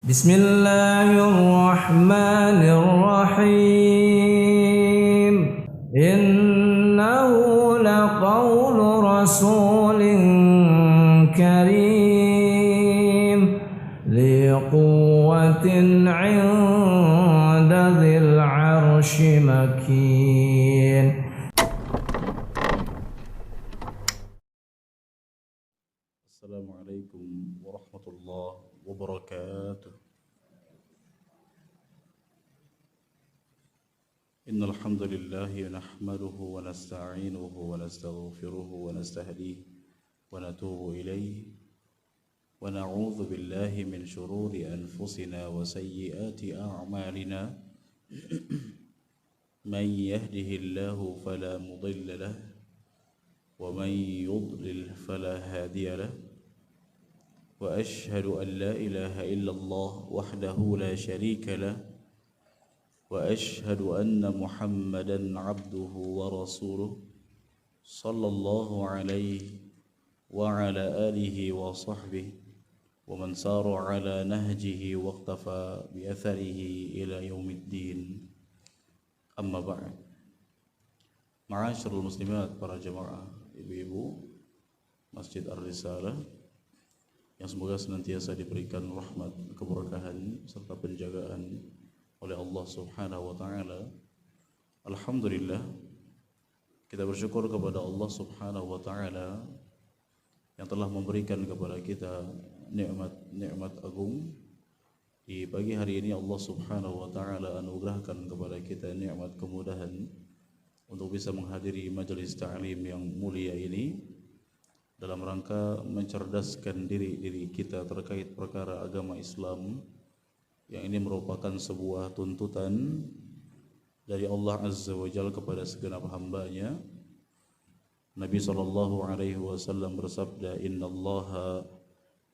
Bismillahirrahmanirrahim. Innahu laqawlu rasulin karim li quwwatin 'inda dzil 'arsy makin. Assalamualaikum warahmatullahi wabarakatuh. Innal hamdalillah nahmaduhu wa nasta'inuhu wa nastaghfiruhu wa nastahdihi wa natubu ilayhi wa na'udzu billahi min shururi anfusina wa sayyiati a'malina. Man yahdihillahu fala mudilla lahu wa man yudlil fala hadiya lahu. وأشهد أن لا إله إلا الله وحده لا شريك له وأشهد أن محمدا عبده ورسوله صلى الله عليه وعلى آله وصحبه ومن سار على نهجه واقتفى بأثره إلى يوم الدين. أما بعد. Ma'asyiral muslimat, para jemaah, ibu-ibu Masjid Ar-Risalah yang semoga senantiasa diberikan rahmat, keberkahan serta penjagaan oleh Allah Subhanahu wa taala. Alhamdulillah, kita bersyukur kepada Allah Subhanahu wa taala yang telah memberikan kepada kita nikmat agung. Di pagi hari ini Allah Subhanahu wa taala anugerahkan kepada kita nikmat kemudahan untuk bisa menghadiri majelis ta'lim yang mulia ini dalam rangka mencerdaskan diri kita terkait perkara agama Islam, yang ini merupakan sebuah tuntutan dari Allah Azza wa Jalla kepada segenap hambanya. Nabi SAW bersabda, Innallaha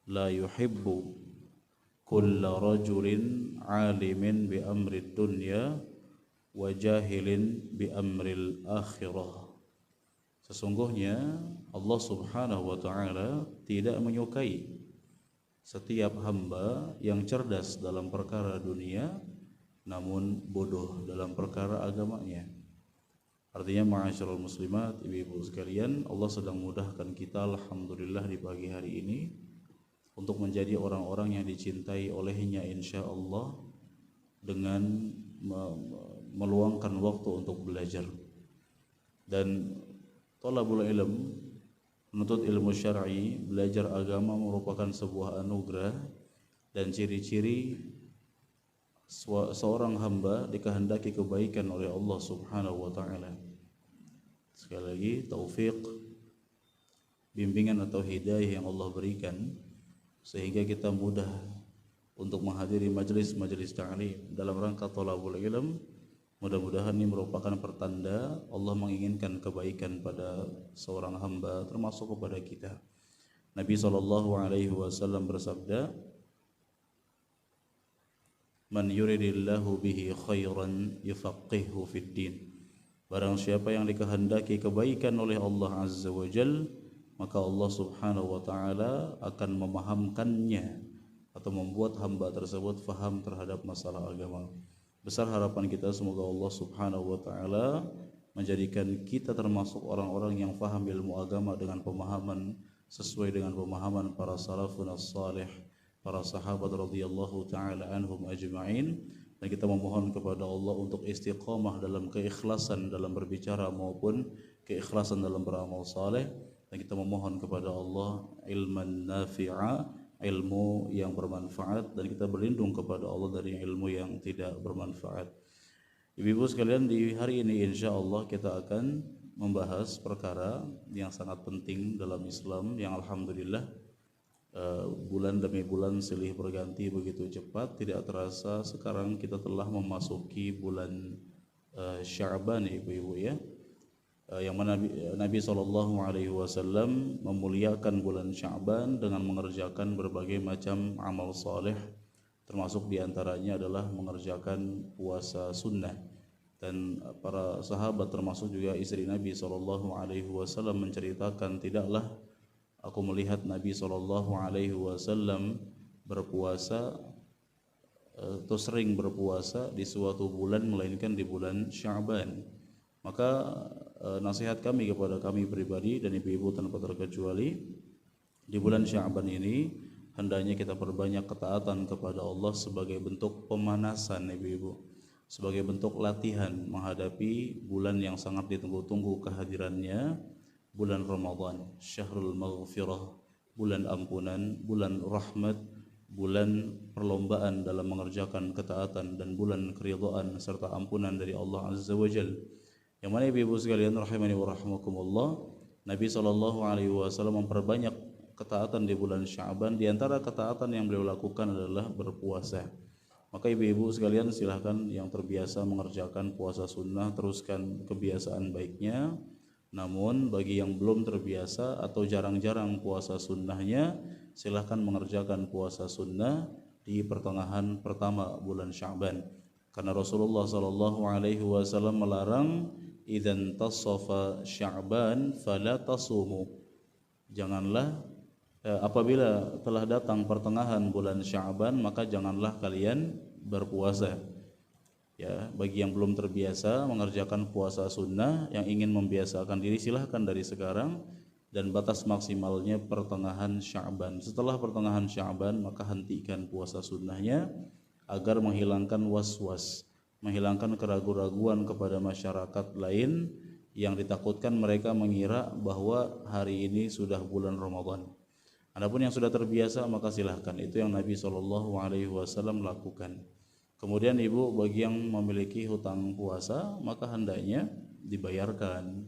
la yuhibbu kulla rajulin alimin bi amrid dunya wa jahilin bi amril akhirah. Sesungguhnya Allah Subhanahu wa taala tidak menyukai setiap hamba yang cerdas dalam perkara dunia namun bodoh dalam perkara agamanya. Artinya, ma'asyiral muslimat, ibu-ibu sekalian, Allah sedang mudahkan kita alhamdulillah di pagi hari ini untuk menjadi orang-orang yang dicintai olehnya insyaallah dengan meluangkan waktu untuk belajar. Dan thalabul ilm, menuntut ilmu syar'i, belajar agama merupakan sebuah anugerah dan ciri-ciri seorang hamba dikehendaki kebaikan oleh Allah Subhanahu wa taala. Sekali lagi, taufik, bimbingan atau hidayah yang Allah berikan sehingga kita mudah untuk menghadiri majelis ta'lim dalam rangka thalabul ilm. Mudah-mudahan ini merupakan pertanda Allah menginginkan kebaikan pada seorang hamba, termasuk kepada kita. Nabi SAW bersabda, Man yuridillahu bihi khairan yufaqqihhu fid din. Barang siapa yang dikehendaki kebaikan oleh Allah Azza wa Jal, maka Allah Subhanahu wa taala akan memahamkannya atau membuat hamba tersebut faham terhadap masalah agama. Besar harapan kita semoga Allah Subhanahu wa taala menjadikan kita termasuk orang-orang yang faham ilmu agama dengan pemahaman sesuai dengan pemahaman para salafun as-salih, para sahabat radhiyallahu taala anhum ajma'in. Dan kita memohon kepada Allah untuk istiqamah dalam keikhlasan dalam berbicara maupun keikhlasan dalam beramal saleh. Dan kita memohon kepada Allah ilman nafi'a, ilmu yang bermanfaat, dan kita berlindung kepada Allah dari ilmu yang tidak bermanfaat. Ibu-ibu sekalian, di hari ini insyaallah kita akan membahas perkara yang sangat penting dalam Islam, yang alhamdulillah bulan demi bulan silih berganti begitu cepat. Tidak terasa sekarang kita telah memasuki bulan Sya'ban, ibu-ibu ya, yang mana Nabi SAW memuliakan bulan Sya'ban dengan mengerjakan berbagai macam amal saleh, termasuk diantaranya adalah mengerjakan puasa sunnah. Dan para sahabat termasuk juga istri Nabi SAW menceritakan, tidaklah aku melihat Nabi SAW berpuasa atau sering berpuasa di suatu bulan melainkan di bulan Sya'ban. Maka nasihat kami kepada kami pribadi dan ibu-ibu tanpa terkecuali, di bulan Sya'ban ini hendaknya kita perbanyak ketaatan kepada Allah sebagai bentuk pemanasan ibu-ibu, sebagai bentuk latihan menghadapi bulan yang sangat ditunggu-tunggu kehadirannya, bulan Ramadan, syahrul maghfirah, bulan ampunan, bulan rahmat, bulan perlombaan dalam mengerjakan ketaatan, dan bulan keridhaan serta ampunan dari Allah Azza wa Jalla. Yang mana ibu-ibu sekalian rahimani wa rahimakumullah, Nabi SAW memperbanyak ketaatan di bulan Sya'ban. Di antara ketaatan yang beliau lakukan adalah berpuasa. Maka ibu-ibu sekalian silahkan yang terbiasa mengerjakan puasa sunnah teruskan kebiasaan baiknya. Namun bagi yang belum terbiasa atau jarang-jarang puasa sunnahnya, silahkan mengerjakan puasa sunnah di pertengahan pertama bulan Sya'ban. Karena Rasulullah SAW melarang idzan tassafa Sya'ban fala tasumu. Janganlah apabila telah datang pertengahan bulan Sya'ban, maka janganlah kalian berpuasa. Ya, bagi yang belum terbiasa mengerjakan puasa sunnah, yang ingin membiasakan diri silahkan dari sekarang, dan batas maksimalnya pertengahan Sya'ban. Setelah pertengahan Sya'ban maka hentikan puasa sunnahnya agar menghilangkan was-was, menghilangkan keraguan-raguan kepada masyarakat lain yang ditakutkan mereka mengira bahwa hari ini sudah bulan Ramadan. Adapun yang sudah terbiasa maka silahkan, itu yang Nabi SAW lakukan. Kemudian ibu, bagi yang memiliki hutang puasa maka hendaknya dibayarkan,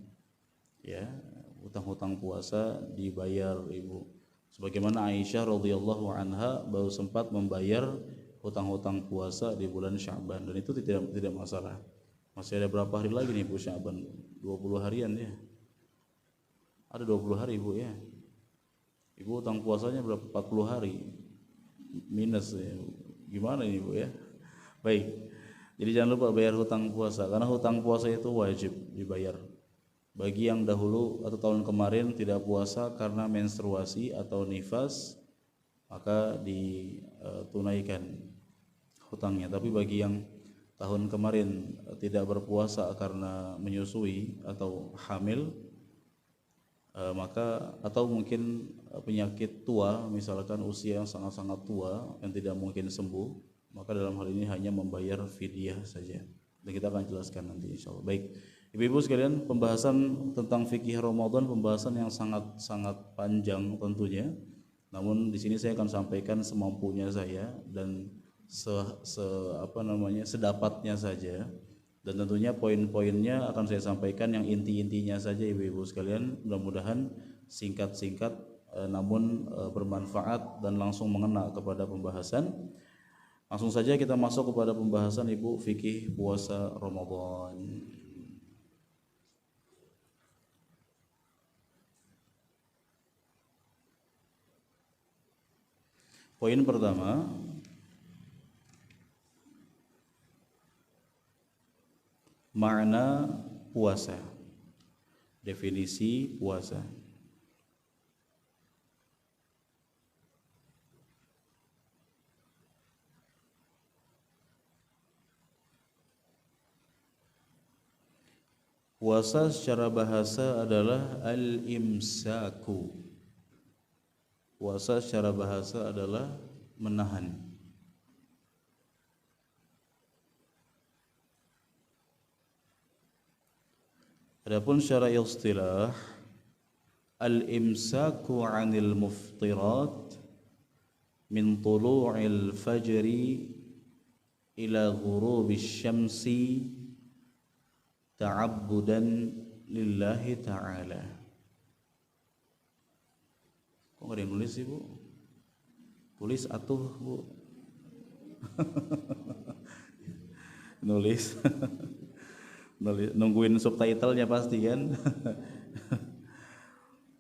ya, hutang-hutang puasa dibayar ibu. Sebagaimana Aisyah radhiyallahu anha baru sempat membayar hutang-hutang puasa di bulan Sya'ban, dan itu tidak masalah. Masih ada berapa hari lagi nih Bu Sya'ban? 20 harian ya. Ada 20 hari Ibu ya. Ibu hutang puasanya berapa? 40 hari. Minus ya. Gimana ini Bu ya? Baik. Jadi jangan lupa bayar hutang puasa, karena hutang puasa itu wajib dibayar. Bagi yang dahulu atau tahun kemarin tidak puasa karena menstruasi atau nifas, maka ditunaikan hutangnya. Tapi bagi yang tahun kemarin tidak berpuasa karena menyusui atau hamil, maka atau mungkin penyakit tua, misalkan usia yang sangat-sangat tua yang tidak mungkin sembuh, maka dalam hal ini hanya membayar fidyah saja. Dan kita akan jelaskan nanti insyaallah. Baik, ibu-ibu sekalian, pembahasan tentang fikih Ramadan pembahasan yang sangat panjang tentunya. Namun di sini saya akan sampaikan semampunya saya dan sedapatnya saja. Dan tentunya poin-poinnya akan saya sampaikan yang inti-intinya saja ibu-ibu sekalian. Mudah-mudahan singkat-singkat namun bermanfaat dan langsung mengena kepada pembahasan. Langsung saja kita masuk kepada pembahasan ibu fikih puasa Ramadan. Poin pertama, makna puasa, definisi puasa. Puasa secara bahasa adalah al-imsaku. Puasa secara bahasa adalah menahan. Adapun secara istilah, al-imsaku 'anil muftirat min tulu'il fajri ila ghurubisy syamsi ta'abbudan lillahi ta'ala. Kok nggak ada yang nulis sih Bu? Tulis atuh Bu. Nulis. Nungguin subtitlenya pasti kan.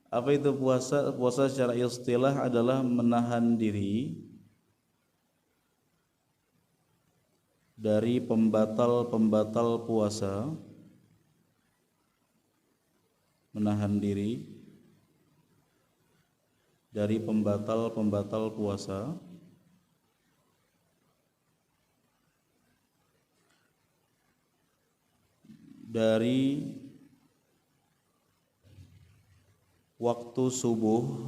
Apa itu puasa? Puasa secara istilah adalah menahan diri dari pembatal-pembatal puasa, menahan diri dari pembatal-pembatal puasa dari waktu subuh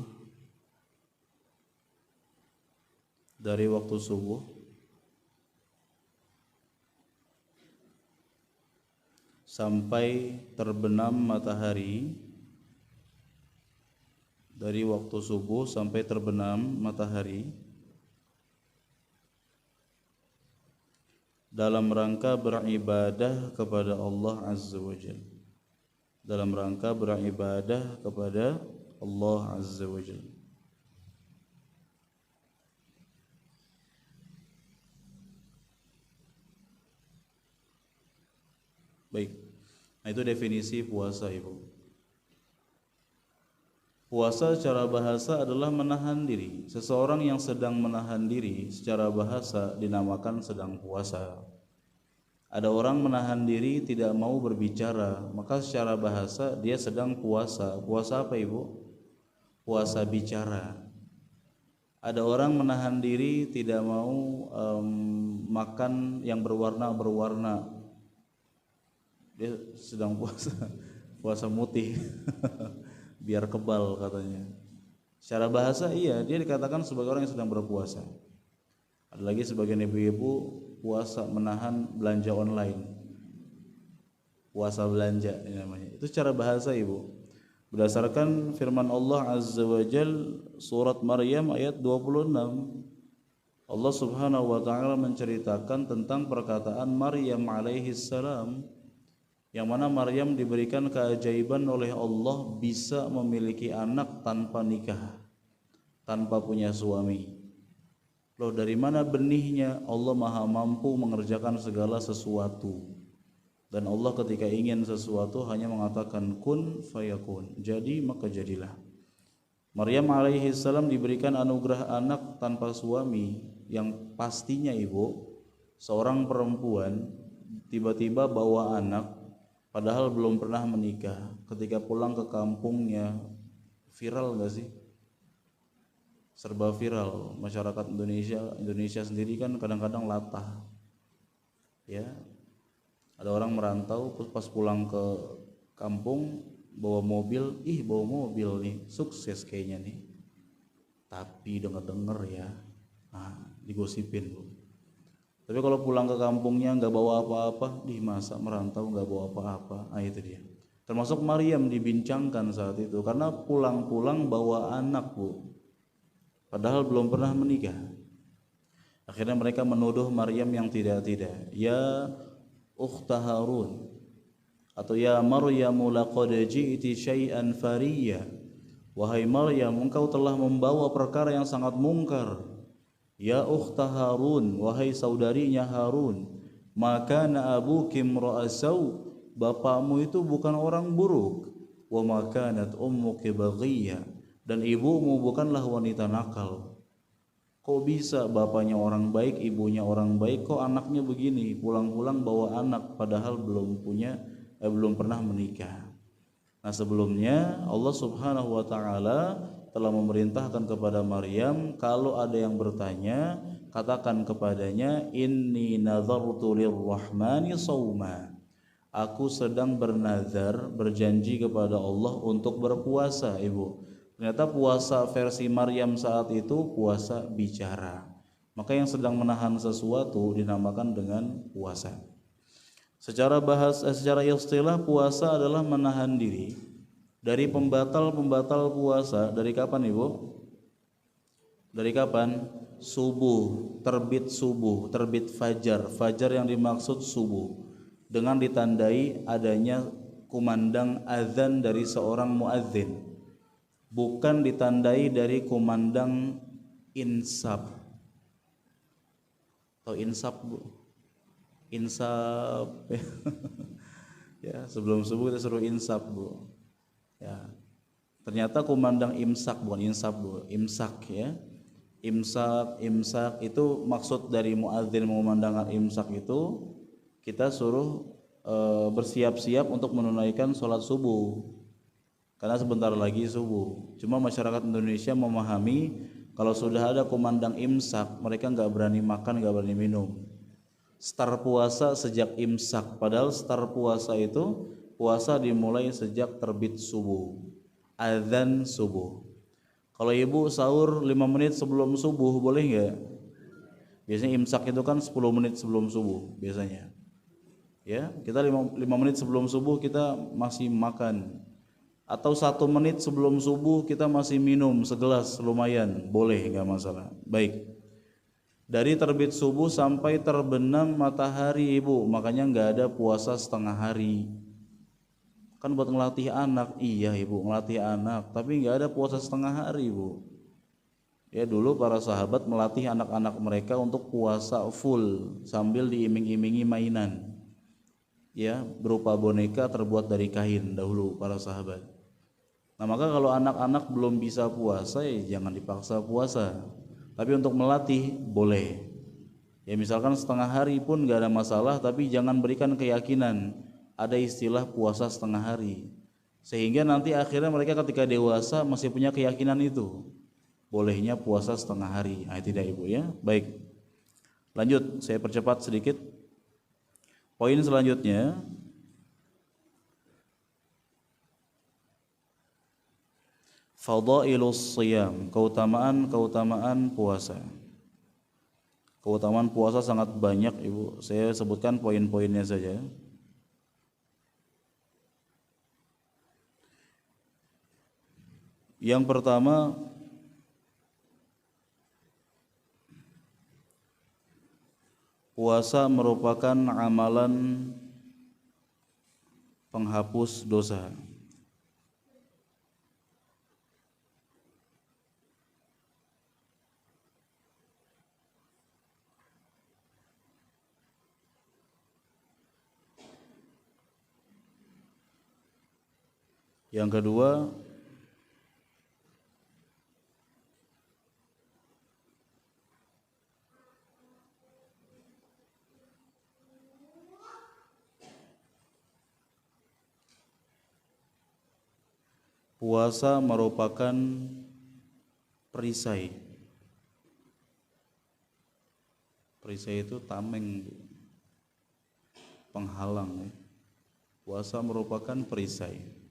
sampai terbenam matahari, dari waktu subuh sampai terbenam matahari dalam rangka beribadah kepada Allah Azza wa Jalla, dalam rangka beribadah kepada Allah Azza wa Jalla. Baik, nah itu definisi puasa, Ibu. Puasa secara bahasa adalah menahan diri. Seseorang yang sedang menahan diri secara bahasa dinamakan sedang puasa. Ada orang menahan diri tidak mau berbicara, maka secara bahasa dia sedang puasa. Puasa apa, Ibu? Puasa bicara. Ada orang menahan diri tidak mau makan yang berwarna-berwarna, dia sedang puasa mutih biar kebal katanya. Secara bahasa iya, dia dikatakan sebagai orang yang sedang berpuasa. Ada lagi sebagian ibu-ibu puasa menahan belanja online, puasa belanja ini namanya. Itu secara bahasa, Ibu. Berdasarkan firman Allah Azza wa Jal surat Maryam ayat 26, Allah Subhanahu wa taala menceritakan tentang perkataan Maryam alaihi salam, yang mana Maryam diberikan keajaiban oleh Allah bisa memiliki anak tanpa nikah, tanpa punya suami. Loh, dari mana benihnya? Allah Maha mampu mengerjakan segala sesuatu. Dan Allah ketika ingin sesuatu hanya mengatakan kun fayakun, jadi maka jadilah. Maryam alaihi salam diberikan anugerah anak tanpa suami, yang pastinya, Ibu, seorang perempuan tiba-tiba bawa anak padahal belum pernah menikah, ketika pulang ke kampungnya, viral gak sih? Serba viral. Masyarakat Indonesia sendiri kan kadang-kadang latah, ya. Ada orang merantau pas pulang ke kampung bawa mobil, bawa mobil nih, sukses kayaknya nih. Tapi denger-denger ya, digosipin, Bu. Tapi kalau pulang ke kampungnya nggak bawa apa-apa, masa merantau nggak bawa apa-apa, itu dia. Termasuk Maryam dibincangkan saat itu karena pulang-pulang bawa anak, Bu, padahal belum pernah menikah. Akhirnya mereka menuduh Maryam yang tidak-tidak. Ya ukhta Harun, atau ya Maryamu laqad ji'ti syai'an fariyya, wahai Maryam, engkau telah membawa perkara yang sangat mungkar. Ya ukhta Harun, wahai saudarinya Harun, maka na abuki imra'asau, bapakmu itu bukan orang buruk, wa makanat ummuki baghiyya, dan ibumu bukanlah wanita nakal. Kok bisa bapaknya orang baik, ibunya orang baik, kok anaknya begini, pulang-pulang bawa anak padahal belum pernah menikah. Nah, sebelumnya Allah Subhanahu wa taala telah memerintahkan kepada Maryam, kalau ada yang bertanya, katakan kepadanya, inni nazartu lirrahmani shauma, aku sedang bernazar, berjanji kepada Allah untuk berpuasa, Ibu. Ternyata puasa versi Maryam saat itu puasa bicara. Maka yang sedang menahan sesuatu dinamakan dengan puasa. Secara istilah, puasa adalah menahan diri dari pembatal-pembatal puasa. Dari kapan, Ibu? Dari kapan? Subuh, terbit fajar. Fajar yang dimaksud subuh, dengan ditandai adanya kumandang azan dari seorang muadzin, bukan ditandai dari kumandang insab. Atau insab, Bu? Insab ya, sebelum subuh kita suruh insab, Bu. Ya, ternyata kumandang imsak, bukan insab, Bu. Imsak, ya. Imsak itu maksud dari muadzin mengumandangkan imsak itu, kita suruh bersiap-siap untuk menunaikan sholat subuh, karena sebentar lagi subuh. Cuma masyarakat Indonesia memahami kalau sudah ada kumandang imsak, mereka nggak berani makan, nggak berani minum. start puasa sejak imsak, padahal start puasa itu puasa dimulai sejak terbit subuh, azan subuh. Kalau ibu sahur 5 menit sebelum subuh boleh nggak? Biasanya imsak itu kan 10 menit sebelum subuh biasanya. Ya, kita 5 menit sebelum subuh kita masih makan. Atau 1 menit sebelum subuh kita masih minum segelas, lumayan, boleh, nggak masalah. Baik. Dari terbit subuh sampai terbenam matahari ibu, makanya nggak ada puasa setengah hari. Kan buat ngelatih anak, iya ibu, ngelatih anak, tapi nggak ada puasa setengah hari ibu. Ya dulu para sahabat melatih anak-anak mereka untuk puasa full sambil diiming-imingi mainan. Ya, berupa boneka terbuat dari kain dahulu para sahabat. Nah maka kalau anak-anak belum bisa puasa ya jangan dipaksa puasa. Tapi untuk melatih boleh. Ya misalkan setengah hari pun gak ada masalah, tapi jangan berikan keyakinan ada istilah puasa setengah hari. Sehingga nanti akhirnya mereka ketika dewasa masih punya keyakinan itu. Bolehnya puasa setengah hari. Nah tidak ibu ya. Baik. Lanjut, saya percepat sedikit. Poin selanjutnya, fadailus shiyam, keutamaan puasa. Keutamaan puasa sangat banyak ibu. Saya sebutkan poin-poinnya saja. Yang pertama, puasa merupakan amalan penghapus dosa. Yang kedua, puasa merupakan perisai. Perisai itu tameng, penghalang. Puasa merupakan perisai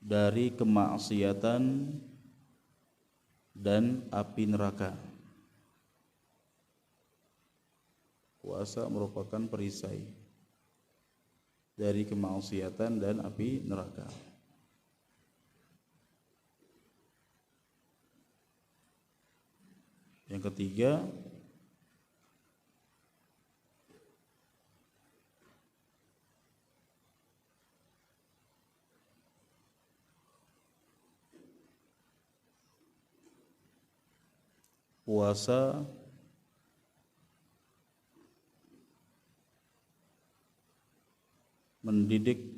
dari kemaksiatan dan api neraka. Puasa merupakan perisai dari kemaksiatan dan api neraka. Yang ketiga, puasa mendidik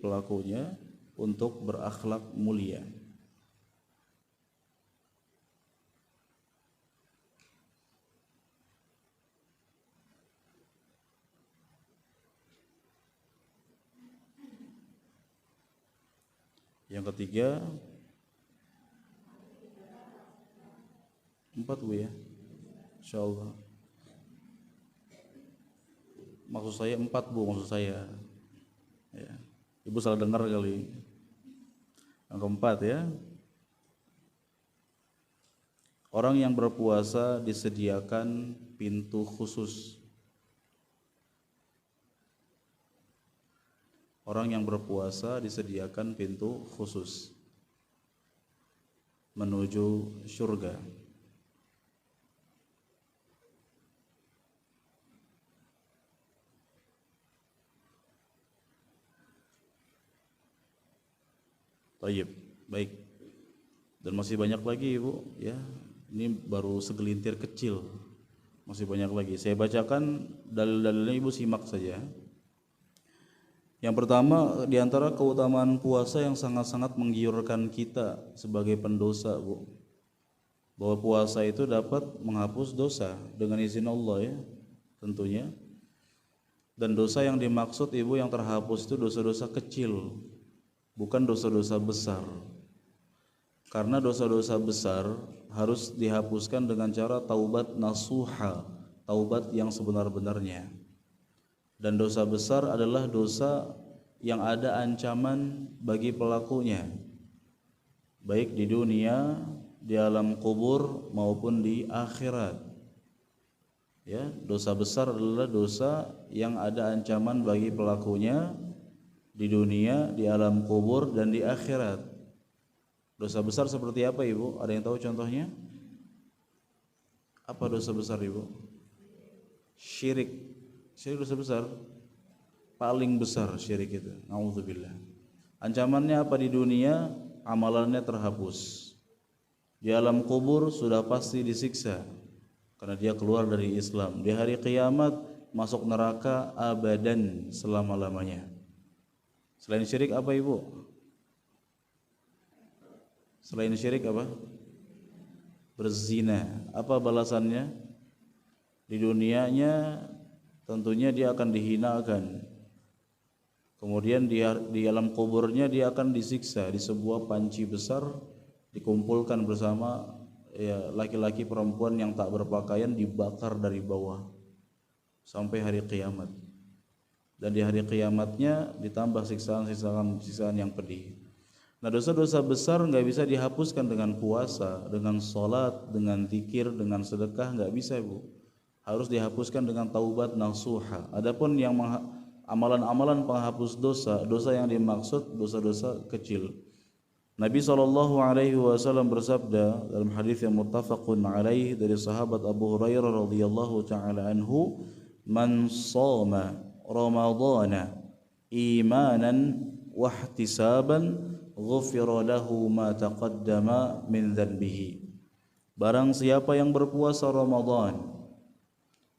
pelakunya untuk berakhlak mulia. Yang ketiga, 4 bu ya, insyaallah. Maksud saya 4 bu, maksud saya. Ya. Ibu salah dengar kali. Yang keempat ya, orang yang berpuasa disediakan pintu khusus. Orang yang berpuasa disediakan pintu khusus menuju surga. Baik. Dan masih banyak lagi ibu ya. Ini baru segelintir kecil. Masih banyak lagi. Saya bacakan dalil-dalilnya, ibu simak saja. Yang pertama, di antara keutamaan puasa yang sangat-sangat menggiurkan kita sebagai pendosa, Bu. Bahwa puasa itu dapat menghapus dosa dengan izin Allah ya, tentunya. Dan dosa yang dimaksud Ibu yang terhapus itu dosa-dosa kecil, bukan dosa-dosa besar. Karena dosa-dosa besar harus dihapuskan dengan cara taubat nasuha, taubat yang sebenar-benarnya. Dan dosa besar adalah dosa yang ada ancaman bagi pelakunya, baik di dunia, di alam kubur maupun di akhirat. Ya, dosa besar adalah dosa yang ada ancaman bagi pelakunya di dunia, di alam kubur dan di akhirat. Dosa besar seperti apa Ibu? Ada yang tahu contohnya? Apa dosa besar Ibu? Syirik. Syirik dosa besar. Paling besar syirik itu. Nauzubillah. Ancamannya apa di dunia? Amalannya terhapus. Di alam kubur sudah pasti disiksa karena dia keluar dari Islam. Di hari kiamat masuk neraka abadan selama-lamanya. Selain syirik apa Ibu? Selain syirik apa? Berzina. Apa balasannya? Di dunianya tentunya dia akan dihinakan. Kemudian di alam kuburnya dia akan disiksa di sebuah panci besar, dikumpulkan bersama ya, laki-laki perempuan yang tak berpakaian, dibakar dari bawah sampai hari kiamat. Dan di hari kiamatnya ditambah siksaan yang pedih. Nah, dosa-dosa besar nggak bisa dihapuskan dengan puasa, dengan sholat, dengan zikir, dengan sedekah, nggak bisa Bu. Harus dihapuskan dengan taubat nasuha. Adapun yang amalan-amalan penghapus dosa, dosa yang dimaksud dosa-dosa kecil. Nabi SAW bersabda dalam hadis yang muttafaqun alaih dari sahabat Abu Hurairah radhiyallahu taala anhu, "Man shoma Ramadhana imanan wa ihtisaban ghufira lahu ma taqaddama min dhanbihi." Barang siapa yang berpuasa Ramadan,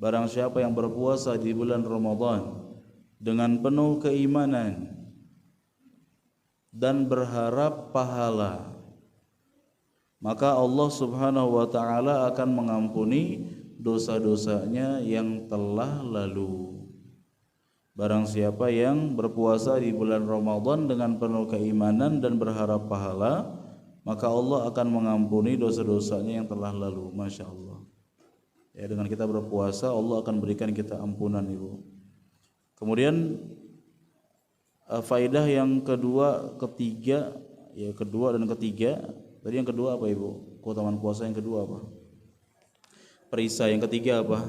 barang siapa yang berpuasa di bulan Ramadan dengan penuh keimanan dan berharap pahala, maka Allah Subhanahu wa taala akan mengampuni dosa-dosanya yang telah lalu. Barang siapa yang berpuasa di bulan Ramadan dengan penuh keimanan dan berharap pahala, maka Allah akan mengampuni dosa-dosanya yang telah lalu. Masya Allah. Ya, dengan kita berpuasa Allah akan berikan kita ampunan Ibu. Kemudian faedah yang kedua, ketiga, ya kedua dan ketiga. Tadi yang kedua apa Ibu? Keutamaan puasa yang kedua apa? Perisai. Yang ketiga apa?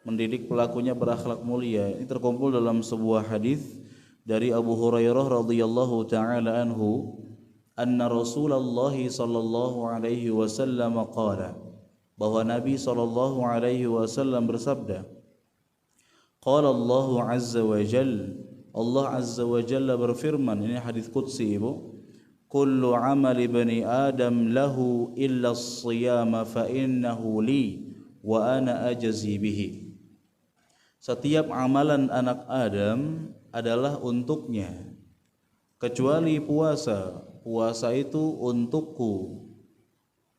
Mendidik pelakunya berakhlak mulia. Ini terkumpul dalam sebuah hadis dari Abu Hurairah radhiyallahu taala anhu, anna Rasulullah sallallahu alaihi wasallam qala, bahwa Nabi sallallahu alaihi wasallam bersabda, qala Allah azza wa jalla, Allah azza wa jalla berfirman, ini hadis qudsi Ibu, kullu amali bani Adam lahu illa as-siyama fa innahu li wa ana ajzi bihi. Setiap amalan anak Adam adalah untuknya kecuali puasa. Puasa itu untukku.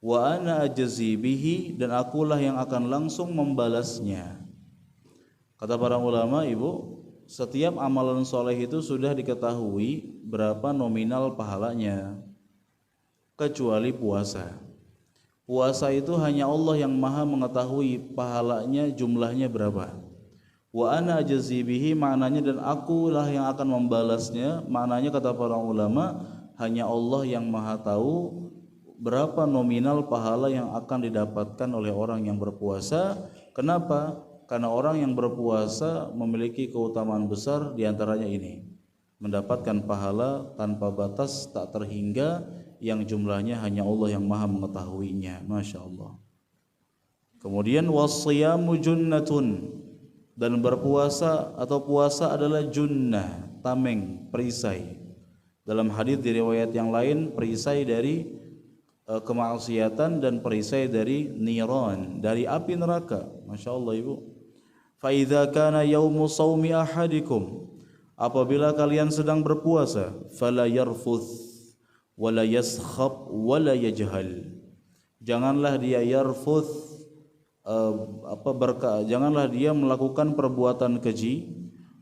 Wa ana ajzi bihi, dan akulah yang akan langsung membalasnya. Kata para ulama Ibu, setiap amalan soleh itu sudah diketahui berapa nominal pahalanya, kecuali puasa. Puasa itu hanya Allah yang maha mengetahui pahalanya jumlahnya berapa. Wa ana ajzi bihi maknanya, dan akulah yang akan membalasnya. Maknanya kata para ulama, hanya Allah yang maha tahu berapa nominal pahala yang akan didapatkan oleh orang yang berpuasa. Kenapa? Karena orang yang berpuasa memiliki keutamaan besar, diantaranya ini, mendapatkan pahala tanpa batas, tak terhingga, yang jumlahnya hanya Allah yang maha mengetahuinya. Masya Allah. Kemudian wasiyamu junnatun, dan berpuasa atau puasa adalah junnah, tameng, perisai. Dalam hadis di riwayat yang lain, perisai dari kemaksiatan dan perisai dari niran, dari api neraka. Masya Allah Ibu. Fa idza kana yaumu shaumi ahadikum, apabila kalian sedang berpuasa, fala yarfuth wala yaskhab wala yajhal. Janganlah dia yarfuth, janganlah dia melakukan perbuatan keji,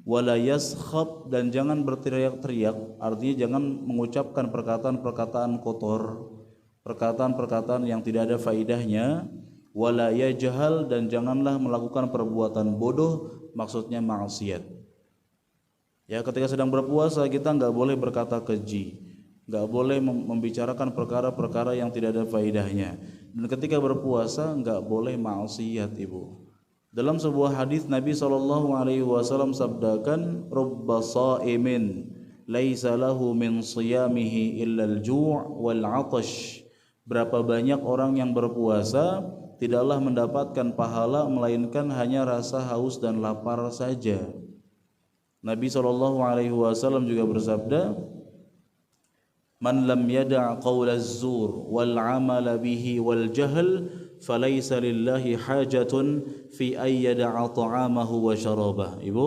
wala yaskhab, dan jangan berteriak-teriak, artinya jangan mengucapkan perkataan-perkataan kotor, perkataan-perkataan yang tidak ada faidahnya, wala yajhal, dan janganlah melakukan perbuatan bodoh, maksudnya maksiat. Ya, ketika sedang berpuasa kita enggak boleh berkata keji, enggak boleh membicarakan perkara-perkara yang tidak ada faidahnya. Dan ketika berpuasa enggak boleh maksiat, Ibu. Dalam sebuah hadis Nabi SAW sabdakan, rubba sha'imin laisa lahu min siyamihi illa al-ju' wal 'atash. Berapa banyak orang yang berpuasa tidaklah mendapatkan pahala melainkan hanya rasa haus dan lapar saja. Nabi SAW juga bersabda, man lam yada' qawla az-zur wal 'amala bihi wal jahl falaysa lillahi hajatun fi ayyada'a ta'amahu wa syarabah. Ibu,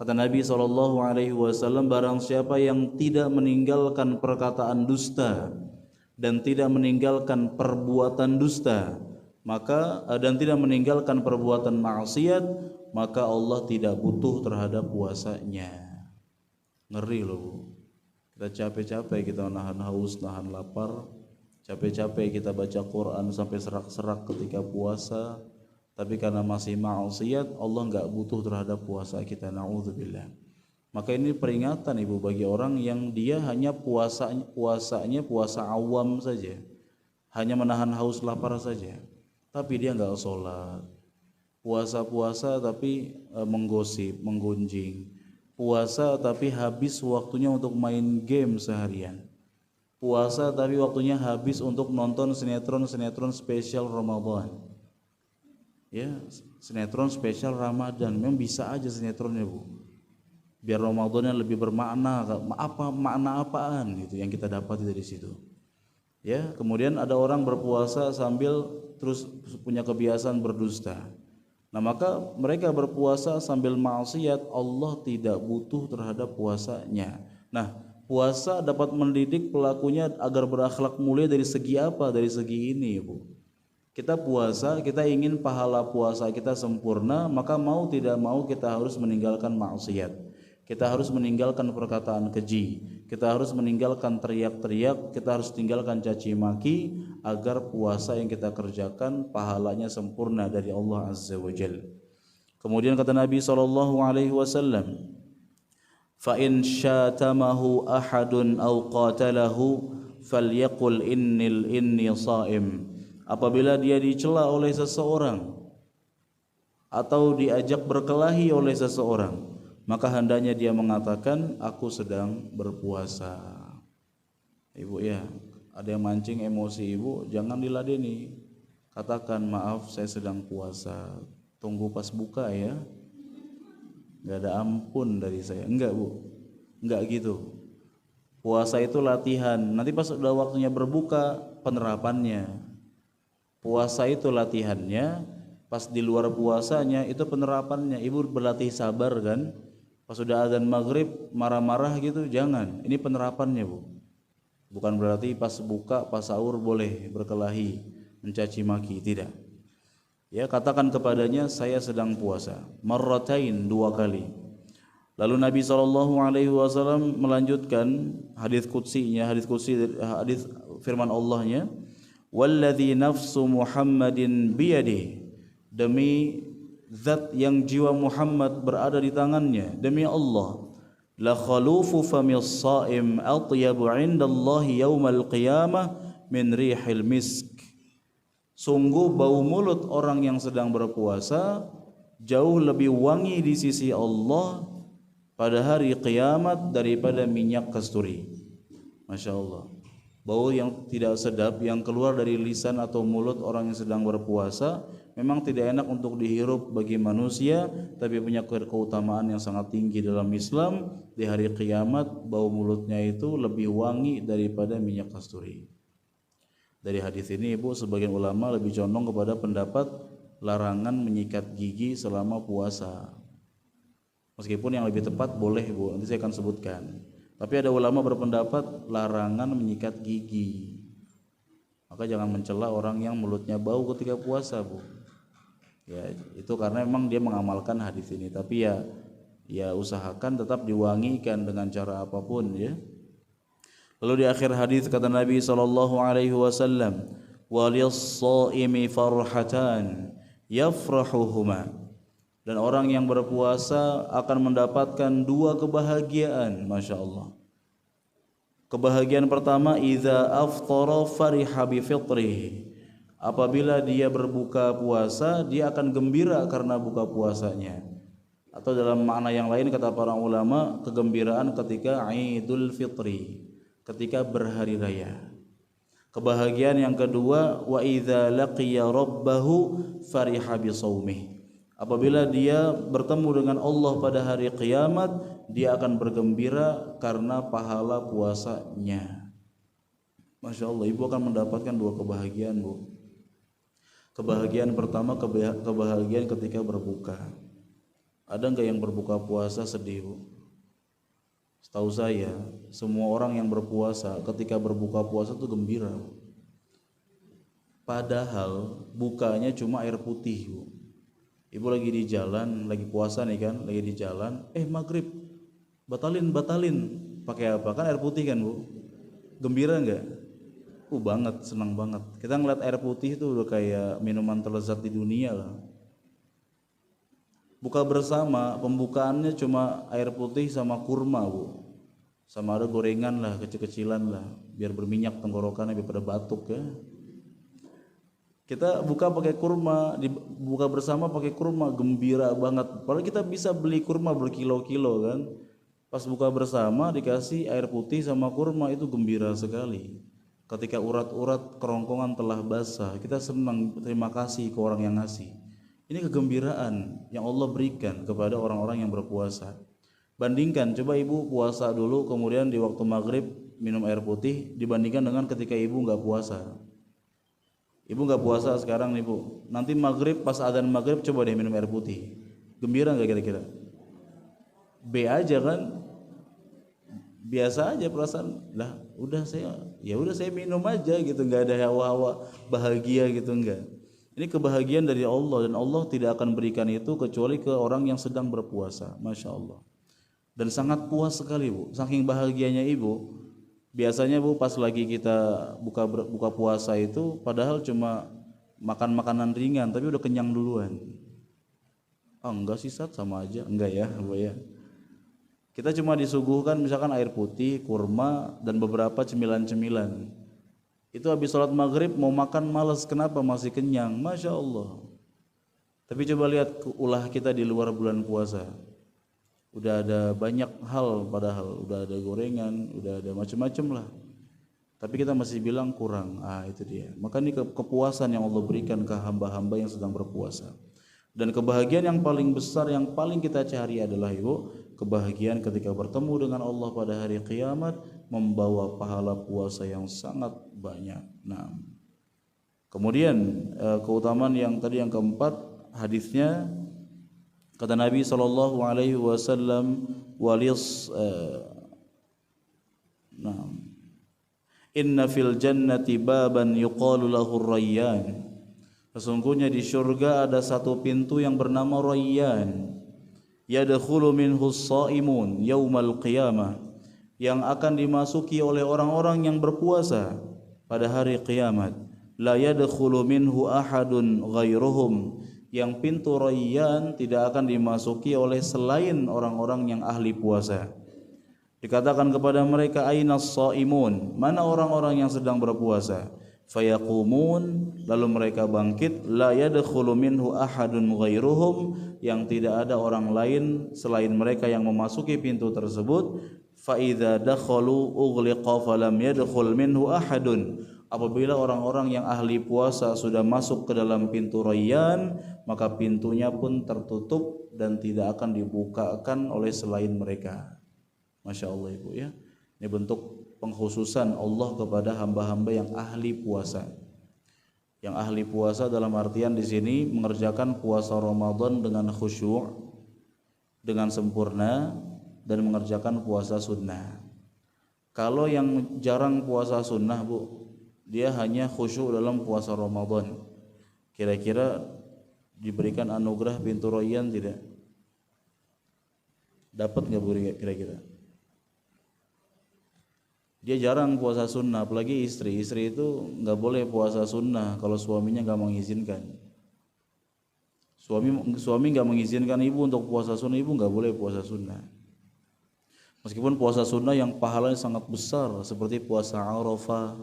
kata Nabi SAW, barang siapa yang tidak meninggalkan perkataan dusta dan tidak meninggalkan perbuatan dusta, dan tidak meninggalkan perbuatan maksiat, maka Allah tidak butuh terhadap puasanya. Ngeri loh, Bu. Kita capek-capek kita nahan haus, nahan lapar, capek-capek kita baca Quran sampai serak-serak ketika puasa, tapi karena masih maksiat Allah enggak butuh terhadap puasa kita. Na'udzubillah. Maka ini peringatan, Ibu, bagi orang yang dia hanya puasanya puasa awam saja, hanya menahan haus lapar saja, tapi dia enggak sholat. Puasa-puasa tapi menggosip, menggunjing. Puasa tapi habis waktunya untuk main game seharian. Puasa tapi waktunya habis untuk nonton sinetron-sinetron spesial Ramadan. Ya, sinetron spesial Ramadan. Memang bisa aja sinetronnya, Bu. Biar Ramadannya lebih bermakna. Makna apaan gitu yang kita dapati dari situ. Ya, kemudian ada orang berpuasa sambil terus punya kebiasaan berdusta. Nah, maka mereka berpuasa sambil maksiat, Allah tidak butuh terhadap puasanya. Nah, puasa dapat mendidik pelakunya agar berakhlak mulia dari segi apa? Dari segi ini, Bu. Kita puasa, kita ingin pahala puasa kita sempurna, maka mau tidak mau kita harus meninggalkan maksiat. Kita harus meninggalkan perkataan keji, kita harus meninggalkan teriak-teriak, kita harus tinggalkan caci maki agar puasa yang kita kerjakan pahalanya sempurna dari Allah Azza wa Jalla. Kemudian kata Nabi SAW, fa in syatamahu ahadun aw qatalahu falyaqul inni shaim. Apabila dia dicela oleh seseorang atau diajak berkelahi oleh seseorang, maka hendaknya dia mengatakan aku sedang berpuasa. Ibu ya, ada yang mancing emosi Ibu, jangan diladeni. Katakan, maaf saya sedang puasa, tunggu pas buka ya. Gak ada ampun dari saya. Enggak, Bu, enggak gitu. Puasa itu latihan, nanti pas udah waktunya berbuka penerapannya. Puasa itu latihannya, pas di luar puasanya itu penerapannya. Ibu berlatih sabar kan. Pas sudah azan maghrib marah-marah gitu, jangan. Ini penerapannya, Bu. Bukan berarti pas buka, pas sahur boleh berkelahi, mencaci maki, tidak. Ya, katakan kepadanya saya sedang puasa. Marratain, 2 kali. Lalu Nabi SAW melanjutkan hadis qudsinya, hadis firman Allahnya, walladzi nafsu Muhammadin biyadihi, demi zat yang jiwa Muhammad berada di tangannya, demi Allah, la khalufu famis shaim atyabu 'indallahi yaumal qiyamah min rihil misk. Sungguh bau mulut orang yang sedang berpuasa jauh lebih wangi di sisi Allah pada hari kiamat daripada minyak kasturi. Masya Allah. Bau yang tidak sedap yang keluar dari lisan atau mulut orang yang sedang berpuasa memang tidak enak untuk dihirup bagi manusia, tapi punya keutamaan yang sangat tinggi dalam Islam. Di hari kiamat bau mulutnya itu lebih wangi daripada minyak kasturi. Dari hadis ini, Ibu, sebagian ulama lebih condong kepada pendapat larangan menyikat gigi selama puasa. Meskipun yang lebih tepat boleh, Bu, nanti saya akan sebutkan. Tapi ada ulama berpendapat larangan menyikat gigi. Maka jangan mencela orang yang mulutnya bau ketika puasa, Bu. Ya, itu karena memang dia mengamalkan hadis ini. Tapi ya usahakan tetap diwangikan dengan cara apapun ya. Lalu di akhir hadis kata Nabi sallallahu alaihi wasallam, "Walis-shaimi farhatan yafrahuhuma." Dan orang yang berpuasa akan mendapatkan dua kebahagiaan, Masya Allah. Kebahagiaan pertama, idza aftara fariha bi fitrihi. Apabila dia berbuka puasa, dia akan gembira karena buka puasanya. Atau dalam makna yang lain kata para ulama, kegembiraan ketika Idul Fitri, ketika berhari raya. Kebahagiaan yang kedua, wa idza laqiya rabbahu fariha bi shaumih. Apabila dia bertemu dengan Allah pada hari kiamat, dia akan bergembira karena pahala puasanya. Masya Allah, ibu akan mendapatkan dua kebahagiaan, Bu. Kebahagiaan pertama, kebahagiaan ketika berbuka. Ada enggak yang berbuka puasa sedih, Bu? Setahu saya, semua orang yang berpuasa ketika berbuka puasa itu gembira, Bu. Padahal bukanya cuma air putih, Bu. Ibu lagi di jalan, lagi puasa nih kan, lagi di jalan, maghrib, batalin, pakai apa? Kan air putih kan, Bu. Gembira enggak? Banget, senang banget. Kita ngeliat air putih itu udah kayak minuman terlezat di dunia lah. Buka bersama, pembukaannya cuma air putih sama kurma, Bu. Sama ada gorengan lah, kecil-kecilan lah, biar berminyak tenggorokannya, biar pada batuk ya. Kita buka pakai kurma, buka bersama pakai kurma, gembira banget. Padahal kita bisa beli kurma berkilo-kilo kan. Pas buka bersama dikasih air putih sama kurma, itu gembira sekali. Ketika urat-urat kerongkongan telah basah, kita senang, terima kasih ke orang yang ngasih. Ini kegembiraan yang Allah berikan kepada orang-orang yang berpuasa. Bandingkan, coba ibu puasa dulu, kemudian di waktu maghrib minum air putih, dibandingkan dengan ketika ibu nggak puasa. Ibu nggak puasa sekarang nih, Bu. Nanti maghrib, pas adzan maghrib coba deh minum air putih. Gembira nggak kira-kira? B aja kan? Biasa aja perasaan. Lah, udah saya minum aja gitu, nggak ada hawa-hawa bahagia gitu, enggak. Ini kebahagiaan dari Allah, dan Allah tidak akan berikan itu kecuali ke orang yang sedang berpuasa. Masya Allah. Dan sangat puas sekali, Bu. Saking bahagianya ibu. Biasanya, Bu, pas lagi kita buka puasa itu, padahal cuma makan makanan ringan, tapi udah kenyang duluan. Enggak sih, Sat, sama aja. Enggak ya, Bu ya. Kita cuma disuguhkan misalkan air putih, kurma, dan beberapa cemilan-cemilan. Itu habis sholat maghrib mau makan malas, kenapa? Masih kenyang, Masya Allah. Tapi coba lihat ulah kita di luar bulan puasa. Udah ada banyak hal, padahal udah ada gorengan, udah ada macam-macam lah. Tapi kita masih bilang kurang. Itu dia. Maka ini kepuasan yang Allah berikan ke hamba-hamba yang sedang berpuasa. Dan kebahagiaan yang paling besar, yang paling kita cari adalah, Ibu, kebahagiaan ketika bertemu dengan Allah pada hari kiamat, membawa pahala puasa yang sangat banyak. Nah, kemudian keutamaan yang tadi yang keempat, hadisnya kata Nabi sallallahu alaihi wasallam, inna fil jannati baban yuqalu lahu Rayyan. Sesungguhnya di syurga ada satu pintu yang bernama Rayyan. Yadkhulu minhu as-shaimun yaumal qiyamah, yang akan dimasuki oleh orang-orang yang berpuasa pada hari kiamat. La yadkhulu minhu ahadun ghairuhum, yang pintu Rayyan tidak akan dimasuki oleh selain orang-orang yang ahli puasa. Dikatakan kepada mereka, ainas shaimun, mana orang-orang yang sedang berpuasa? Fayaqumun, lalu mereka bangkit, la yadkhulu minhu ahadun ghairuhum, yang tidak ada orang lain selain mereka yang memasuki pintu tersebut. Fa idza dakhalu ughliqa falam yadkhul minhu ahadun, apabila orang-orang yang ahli puasa sudah masuk ke dalam pintu Rayyan, maka pintunya pun tertutup dan tidak akan dibukakan oleh selain mereka. Masya Allah, Ibu ya. Ini bentuk pengkhususan Allah kepada hamba-hamba yang ahli puasa. Yang ahli puasa dalam artian di sini mengerjakan puasa Ramadan dengan khusyuk, dengan sempurna, dan mengerjakan puasa sunnah. Kalau yang jarang puasa sunnah, Bu, dia hanya khusyuk dalam puasa Ramadan. Kira-kira diberikan anugerah pintu Rayyan tidak? Dapat nggak Bu kira-kira? Dia jarang puasa sunnah, apalagi istri. Istri itu nggak boleh puasa sunnah kalau suaminya nggak mengizinkan. Suami nggak mengizinkan ibu untuk puasa sunnah, ibu nggak boleh puasa sunnah. Meskipun puasa sunnah yang pahalanya sangat besar, seperti puasa Arafah,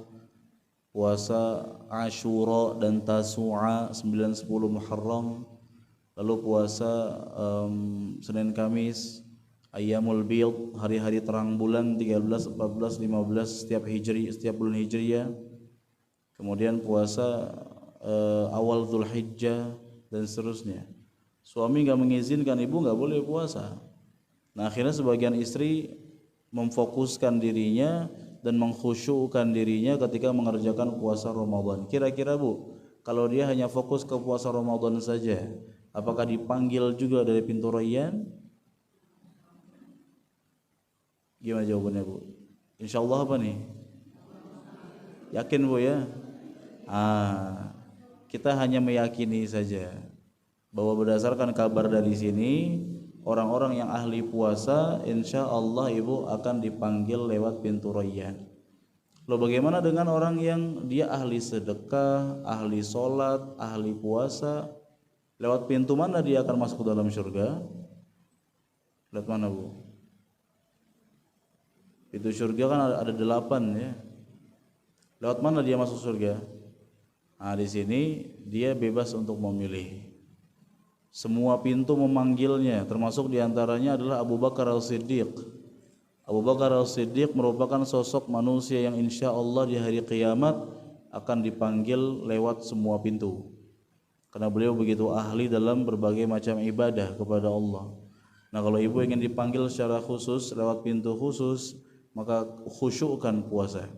puasa Ashura dan Tasu'a 9-10 Muharram, lalu puasa Senin Kamis, Ayyamul Bid, hari-hari terang bulan 13, 14, 15 setiap bulan Hijriah. Kemudian puasa awal Dzulhijjah dan seterusnya. Suami enggak mengizinkan, ibu enggak boleh puasa. Nah, akhirnya sebagian istri memfokuskan dirinya dan mengkhusyukkan dirinya ketika mengerjakan puasa Ramadan. Kira-kira Bu, kalau dia hanya fokus ke puasa Ramadan saja, apakah dipanggil juga dari pintu Rayyan? Gimana jawabannya Bu? Insya Allah apa nih? Yakin Bu ya? Kita hanya meyakini saja bahwa berdasarkan kabar dari sini, orang-orang yang ahli puasa insya Allah Ibu akan dipanggil lewat pintu Rayyan. Loh, bagaimana dengan orang yang dia ahli sedekah, ahli sholat, ahli puasa? Lewat pintu mana dia akan masuk ke dalam surga? Lewat mana Bu? Pintu surga kan ada 8 ya. Lewat mana dia masuk surga? Nah, di sini dia bebas untuk memilih. Semua pintu memanggilnya, termasuk diantaranya adalah Abu Bakar As-Siddiq. Abu Bakar As-Siddiq merupakan sosok manusia yang insya Allah di hari kiamat akan dipanggil lewat semua pintu, karena beliau begitu ahli dalam berbagai macam ibadah kepada Allah. Nah, kalau ibu ingin dipanggil secara khusus lewat pintu khusus, maka khusyukkan puasa.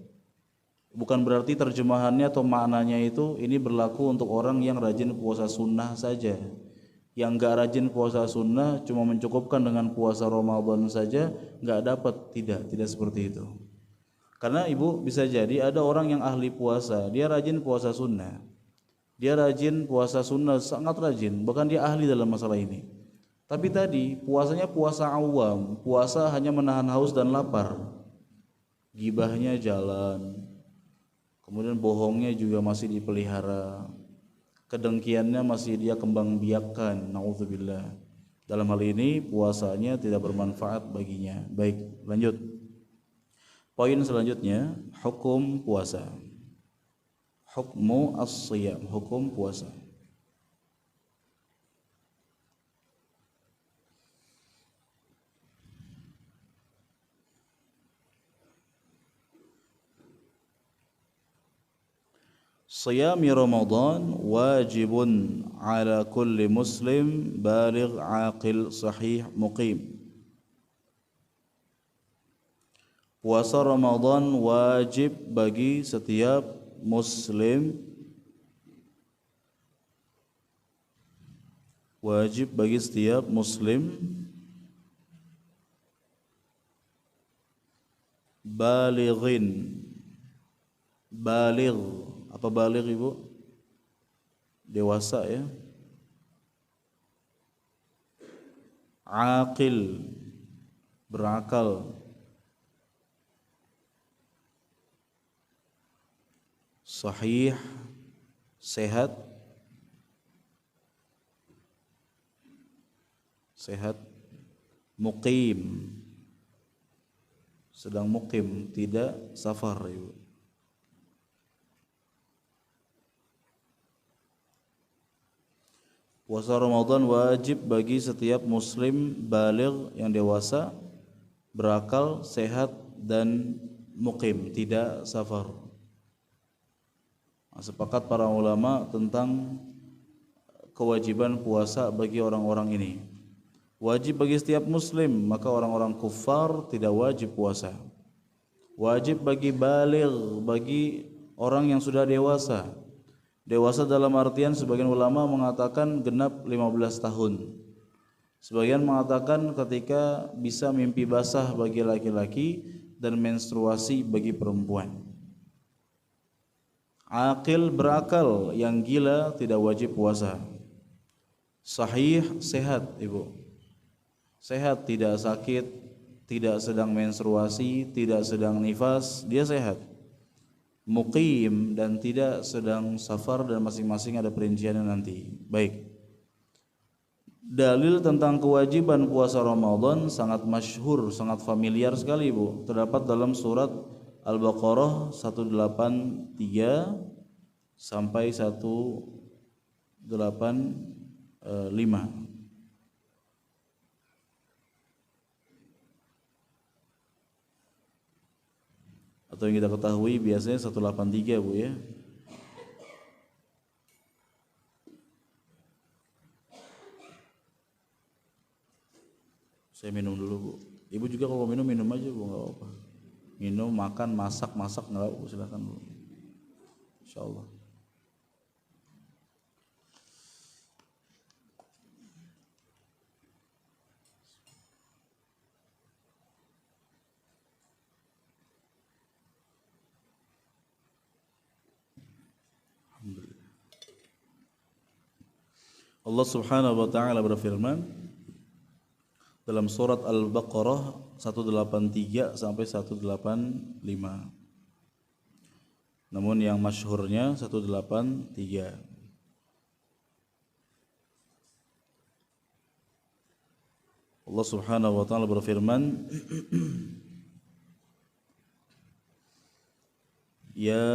Bukan berarti terjemahannya atau maknanya itu ini berlaku untuk orang yang rajin puasa sunnah saja. Yang enggak rajin puasa sunnah cuma mencukupkan dengan puasa Ramadan saja, enggak dapat, tidak seperti itu. Karena ibu bisa jadi ada orang yang ahli puasa, dia rajin puasa sunnah. Dia rajin puasa sunnah, sangat rajin, bahkan dia ahli dalam masalah ini. Tapi tadi puasanya puasa awam, puasa hanya menahan haus dan lapar. Gibahnya jalan, kemudian bohongnya juga masih dipelihara, kedengkiannya masih dia kembang biakan, naudzubillah. Dalam hal ini puasanya tidak bermanfaat baginya. Baik, lanjut. Poin selanjutnya, hukum puasa. Hukmu as-shiyam, hukum puasa. Siyami Ramadan wajibun ala kulli muslim baligh aqil sahih muqim. Puasa Ramadan wajib bagi setiap muslim, wajib bagi setiap muslim balighin. Baligh, apa baligh Ibu? Dewasa ya. Aqil, berakal. Sahih, sehat. Sehat. Muqim, sedang muqim, tidak safar Ibu. Puasa Ramadan wajib bagi setiap muslim baligh yang dewasa, berakal, sehat dan muqim, tidak safar. Sepakat para ulama tentang kewajiban puasa bagi orang-orang ini. Wajib bagi setiap muslim, maka orang-orang kufar tidak wajib puasa. Wajib bagi baligh, bagi orang yang sudah dewasa. Dewasa dalam artian sebagian ulama mengatakan genap 15 tahun. Sebagian mengatakan ketika bisa mimpi basah bagi laki-laki dan menstruasi bagi perempuan. Aqil, berakal, yang gila tidak wajib puasa. Sahih, sehat Ibu. Sehat, tidak sakit, tidak sedang menstruasi, tidak sedang nifas, dia sehat. Muqim dan tidak sedang safar, dan masing-masing ada perinciannya nanti. Baik. Dalil tentang kewajiban puasa Ramadan sangat masyhur, sangat familiar sekali Ibu. Terdapat dalam surat Al-Baqarah 183 sampai 185. Atau yang kita ketahui biasanya 183 Bu ya. Saya minum dulu Bu. Ibu juga kalau minum, minum aja Bu, nggak apa-apa. Minum, makan, masak nggak apa-apa, silakan Bu. Insyaallah. Allah Subhanahu wa taala berfirman dalam surat Al-Baqarah 183 sampai 185. Namun yang masyhurnya 183. Allah Subhanahu wa taala berfirman, Ya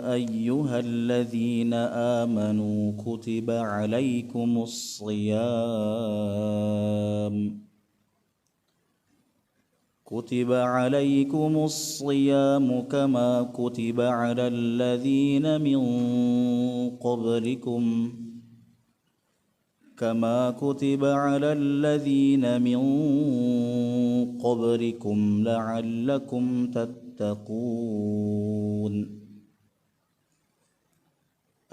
ayyuhalladzina amanu kutiba alaikumus shiyam kama kutiba alal ladzina min qablikum la'allakum tattaqun.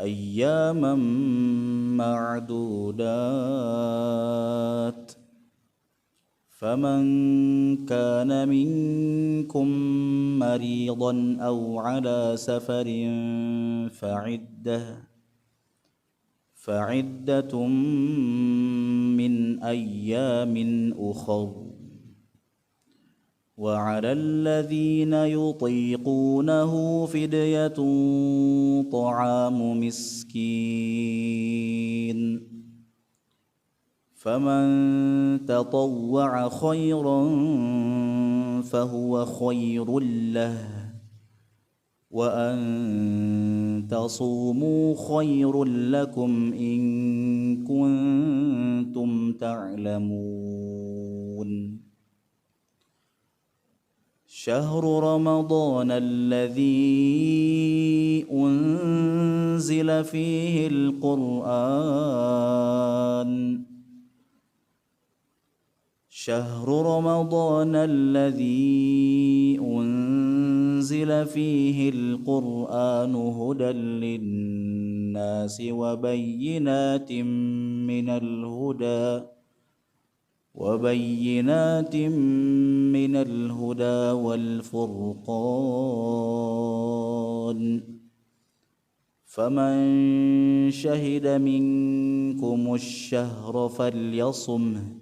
Ayyaman ma'dudat. فمن كان منكم مريضا أو على سفر فعدة من أيام أخر وعلى الذين يطيقونه فدية طعام مسكين فمن تطوع خيرا فهو خير له وأن تصوموا خير لكم إن كنتم تعلمون شهر رمضان الذي أنزل فيه القرآن شهر رمضان الذي أنزل فيه القرآن هدى للناس وبينات من الهدى والفرقان فمن شهد منكم الشهر فليصمه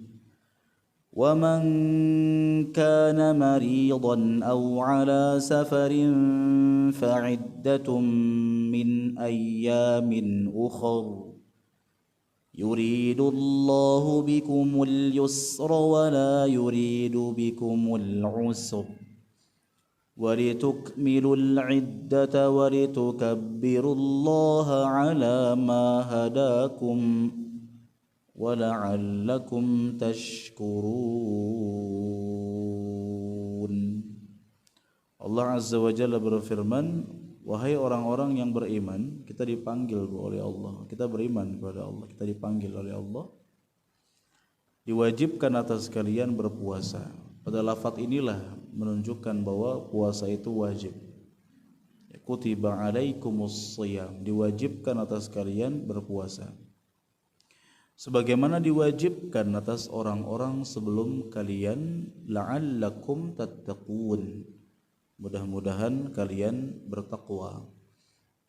ومن كان مريضا أو على سفر فعدة من أيام أخر يريد الله بكم اليسر ولا يريد بكم العسر ولتكملوا العدة ولتكبروا الله على ما هداكم وَلَعَلَّكُمْ تَشْكُرُونَ. Allah Azza wa Jalla berfirman, wahai orang-orang yang beriman, kita dipanggil oleh Allah, kita beriman kepada Allah, kita dipanggil oleh Allah, diwajibkan atas kalian berpuasa. Pada lafaz inilah menunjukkan bahwa puasa itu wajib. Kutiba alaikumus shiyam, diwajibkan atas kalian berpuasa. Sebagaimana diwajibkan atas orang-orang sebelum kalian, la'allakum tattaqun, mudah-mudahan kalian bertakwa.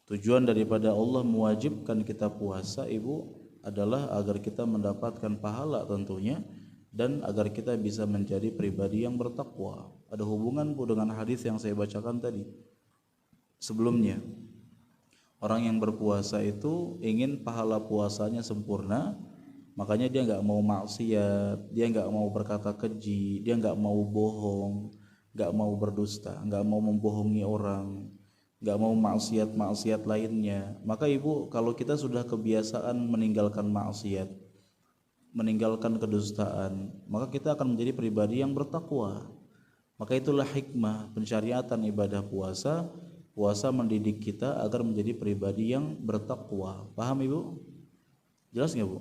Tujuan daripada Allah mewajibkan kita puasa Ibu adalah agar kita mendapatkan pahala tentunya, dan agar kita bisa menjadi pribadi yang bertakwa. Ada hubungan Bu dengan hadis yang saya bacakan tadi sebelumnya. Orang yang berpuasa itu ingin pahala puasanya sempurna, makanya dia nggak mau maksiat, dia nggak mau berkata keji, dia nggak mau bohong, nggak mau berdusta, nggak mau membohongi orang, nggak mau maksiat-maksiat lainnya. Maka Ibu, kalau kita sudah kebiasaan meninggalkan maksiat, meninggalkan kedustaan, maka kita akan menjadi pribadi yang bertakwa. Maka itulah hikmah pensyariatan ibadah puasa. Puasa mendidik kita agar menjadi pribadi yang bertakwa. Paham Ibu? Jelas nggak Bu?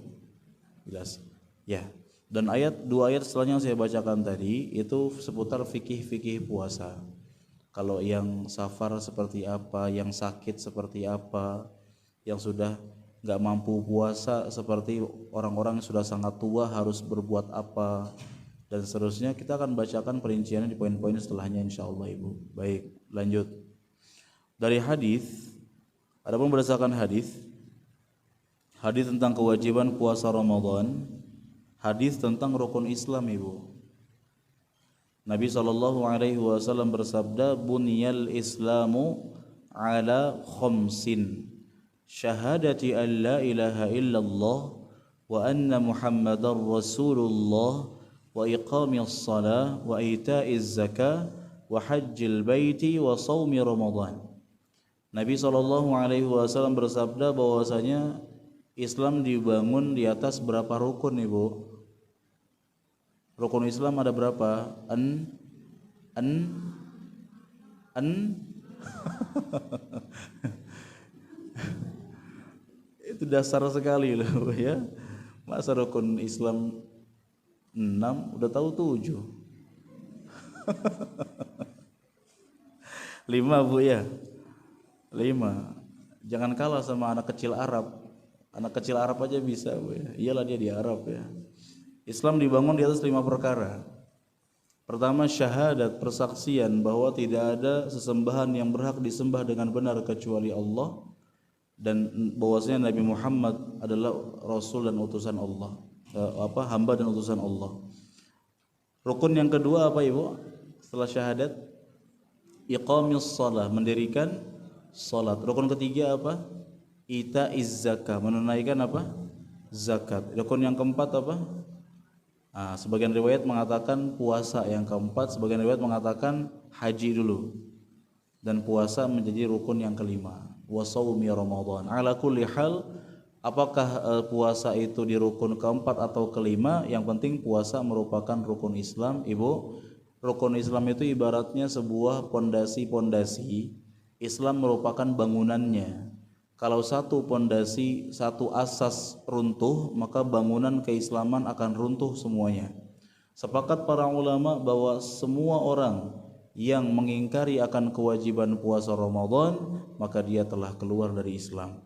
Jelas. Ya. Dan dua ayat setelahnya yang saya bacakan tadi itu seputar fikih-fikih puasa. Kalau yang safar seperti apa, yang sakit seperti apa, yang sudah nggak mampu puasa seperti orang-orang yang sudah sangat tua harus berbuat apa, dan seterusnya. Kita akan bacakan perinciannya di poin-poin setelahnya insyaallah Ibu. Baik, lanjut. Dari hadis, adapun berdasarkan hadis tentang kewajiban puasa Ramadan, hadis tentang rukun Islam Ibu. Nabi SAW bersabda, "Buniyal Islamu ala khamsin, syahadati an la ilaha illallah wa anna Muhammadar Rasulullah wa iqamis salah wa ita'iz zakah wa hajjil baiti wa shaumi Ramadan." Nabi SAW bersabda bahwasanya Islam dibangun di atas berapa rukun Ibu? Rukun Islam ada berapa? Itu dasar sekali loh ya. Masa rukun Islam 6 udah tahu 7. 5 Bu ya. 5. Jangan kalah sama anak kecil Arab. Anak kecil Arab aja bisa Bu ya. Iyalah dia di Arab ya. Islam dibangun di atas 5 perkara. Pertama, syahadat, persaksian bahwa tidak ada sesembahan yang berhak disembah dengan benar kecuali Allah, dan bahwasanya Nabi Muhammad adalah Rasul dan utusan Allah, hamba dan utusan Allah. Rukun yang kedua apa Ibu? Setelah syahadat, iqamis shalah, mendirikan salat. Rukun ketiga apa? Itaiz zakah, menunaikan apa? Zakat. Rukun yang keempat apa? Sebagian riwayat mengatakan puasa. Yang keempat, sebagian riwayat mengatakan haji dulu, dan puasa menjadi rukun yang kelima. Wa shaumi Ramadan. Ala kulli hal, apakah puasa itu di rukun keempat atau kelima, yang penting puasa merupakan rukun Islam Ibu. Rukun Islam itu ibaratnya sebuah pondasi-pondasi. Islam merupakan bangunannya. Kalau satu pondasi, satu asas runtuh, maka bangunan keislaman akan runtuh semuanya. Sepakat para ulama bahwa semua orang yang mengingkari akan kewajiban puasa Ramadan, maka dia telah keluar dari Islam.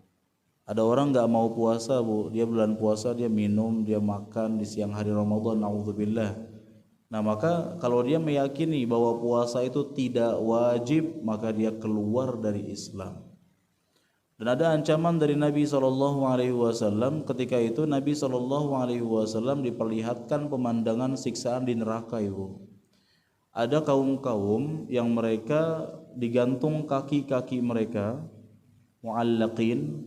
Ada orang nggak mau puasa Bu, dia bulan puasa dia minum, dia makan di siang hari Ramadan, naudzubillah. Nah maka kalau dia meyakini bahwa puasa itu tidak wajib, maka dia keluar dari Islam. Dan ada ancaman dari Nabi SAW. Ketika itu Nabi SAW diperlihatkan pemandangan siksaan di neraka Ibu. Ada kaum-kaum yang mereka digantung kaki-kaki mereka, mu'allaqin,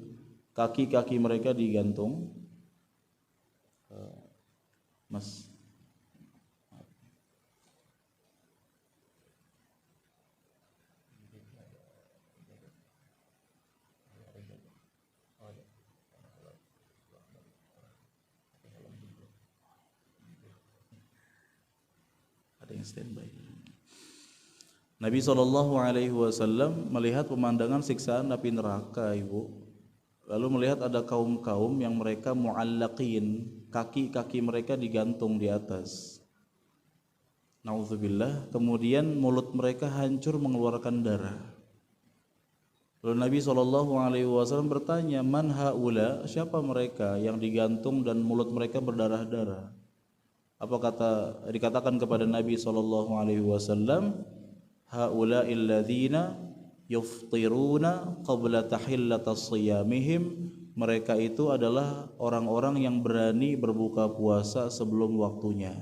kaki-kaki mereka digantung. Mas, ada yang standby. Nabi SAW melihat pemandangan siksaan api neraka Ibu. Lalu melihat ada kaum-kaum yang mereka mu'allaqin, kaki-kaki mereka digantung di atas. Nauzubillah. Kemudian mulut mereka hancur mengeluarkan darah. Lalu Nabi SAW bertanya, man haula, siapa mereka yang digantung dan mulut mereka berdarah-darah? Apa dikatakan kepada Nabi SAW, haula'il ladzina yuftiruna qabla tahillata siyamihim mereka itu adalah orang-orang yang berani berbuka puasa sebelum waktunya.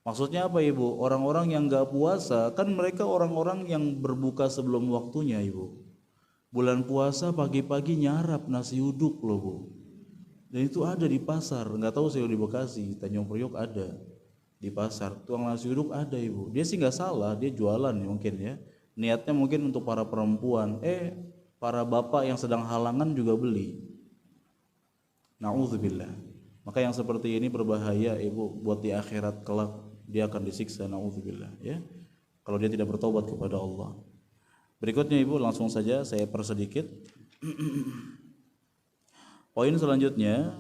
Maksudnya apa Ibu? Orang-orang yang gak puasa, kan mereka orang-orang yang berbuka sebelum waktunya Ibu. Bulan puasa pagi-pagi nyarap nasi uduk loh Bu. Dan itu ada di pasar, nggak tahu saya di Bekasi, Tanjung Priok ada di pasar. Tukang nasi uduk ada Ibu. Dia sih nggak salah, dia jualan mungkin ya. Niatnya mungkin untuk para perempuan. Para bapak yang sedang halangan juga beli. Na'udzubillah. Maka yang seperti ini berbahaya Ibu, buat di akhirat kelak dia akan disiksa, na'udzubillah ya. Kalau dia tidak bertobat kepada Allah. Berikutnya Ibu, langsung saja saya persedikit. Poin selanjutnya,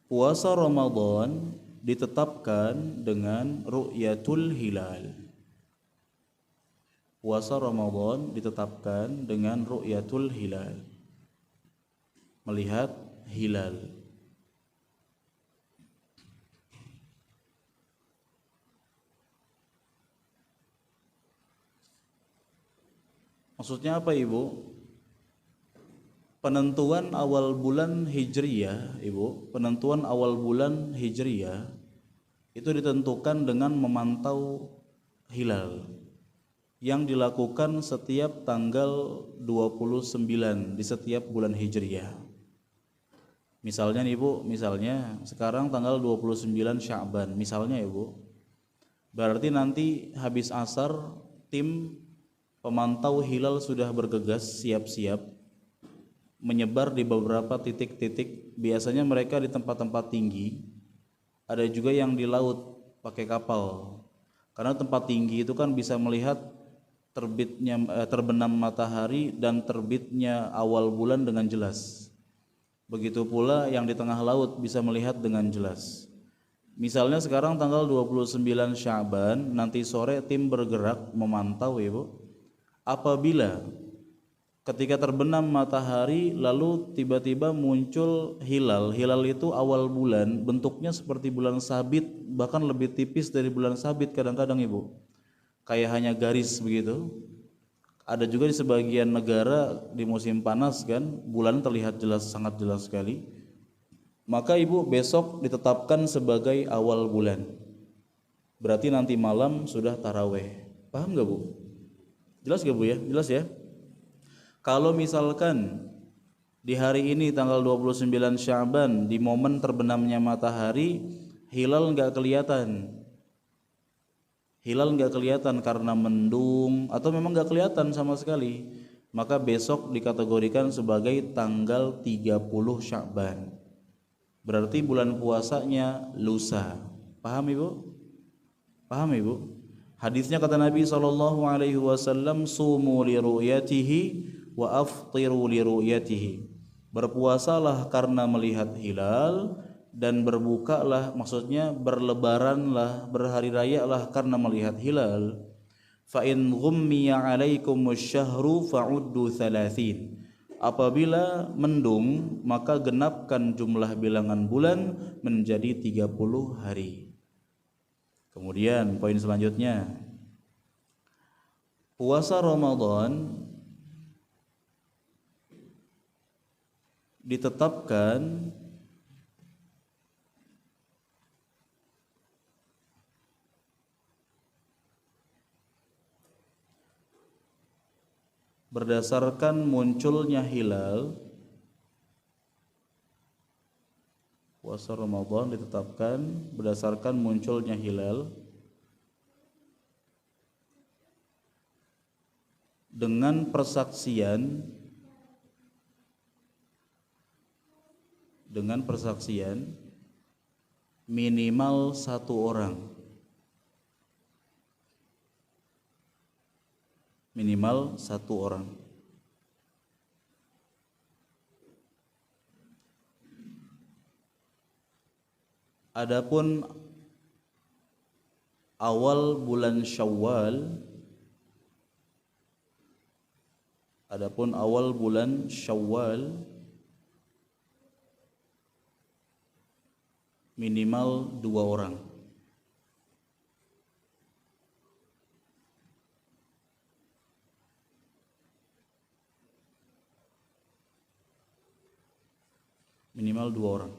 puasa Ramadan ditetapkan dengan ru'yatul hilal. Puasa Ramadan ditetapkan dengan ru'yatul hilal. Melihat hilal. Maksudnya apa Ibu? Penentuan awal bulan Hijriyah, Ibu, penentuan awal bulan Hijriyah itu ditentukan dengan memantau hilal yang dilakukan setiap tanggal 29 di setiap bulan Hijriyah. Misalnya nih Ibu, misalnya sekarang tanggal 29 Sya'ban, misalnya Ibu. Berarti nanti habis asar tim pemantau hilal sudah bergegas siap-siap menyebar di beberapa titik-titik. Biasanya mereka di tempat-tempat tinggi, ada juga yang di laut pakai kapal. Karena tempat tinggi itu kan bisa melihat terbenam matahari dan terbitnya awal bulan dengan jelas. Begitu pula yang di tengah laut bisa melihat dengan jelas. Misalnya sekarang tanggal 29 Sya'ban, nanti sore tim bergerak memantau Ibu. Apabila ketika terbenam matahari lalu tiba-tiba muncul hilal. Hilal itu awal bulan, bentuknya seperti bulan sabit, bahkan lebih tipis dari bulan sabit kadang-kadang Ibu. Kayak hanya garis begitu. Ada juga di sebagian negara di musim panas kan, bulan terlihat jelas, sangat jelas sekali. Maka Ibu besok ditetapkan sebagai awal bulan. Berarti nanti malam sudah taraweh. Paham gak Bu? Jelas gak Bu ya? Jelas ya? Kalau misalkan di hari ini tanggal 29 Sya'ban di momen terbenamnya matahari, hilal nggak kelihatan. Hilal nggak kelihatan karena mendung atau memang nggak kelihatan sama sekali, maka besok dikategorikan sebagai tanggal 30 Sya'ban. Berarti bulan puasanya lusa. Paham Ibu? Paham Ibu? Hadisnya kata Nabi SAW, sumu li ru'yatihi wa aftiru li ru'yatihi. Berpuasalah karena melihat hilal dan berbukalah, maksudnya berlebaranlah, berhari rayalah karena melihat hilal. Fa in ghummiya 'alaikumus syahru fa'uddu 30. Apabila mendung maka genapkan jumlah bilangan bulan menjadi 30 hari. Kemudian poin selanjutnya, puasa Ramadan ditetapkan berdasarkan munculnya hilal. Puasa Ramadan ditetapkan berdasarkan munculnya hilal dengan persaksian minimal satu orang. Minimal satu orang. Adapun awal bulan Syawal, minimal 2 orang. Minimal 2 orang.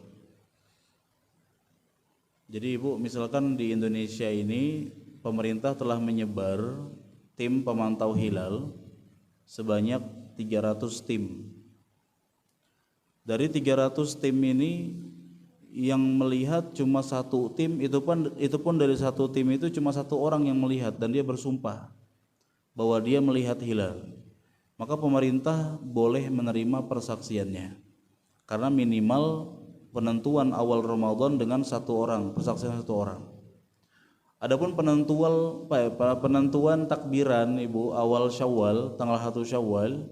Jadi Ibu, misalkan di Indonesia ini pemerintah telah menyebar tim pemantau hilal sebanyak 300 tim. Dari 300 tim ini yang melihat cuma satu tim, itu pun dari satu tim itu cuma satu orang yang melihat dan dia bersumpah bahwa dia melihat hilal. Maka pemerintah boleh menerima persaksiannya. Karena minimal penentuan awal Ramadan dengan satu orang, persaksian satu orang. Adapun penentuan takbiran Ibu awal Syawal, tanggal 1 Syawal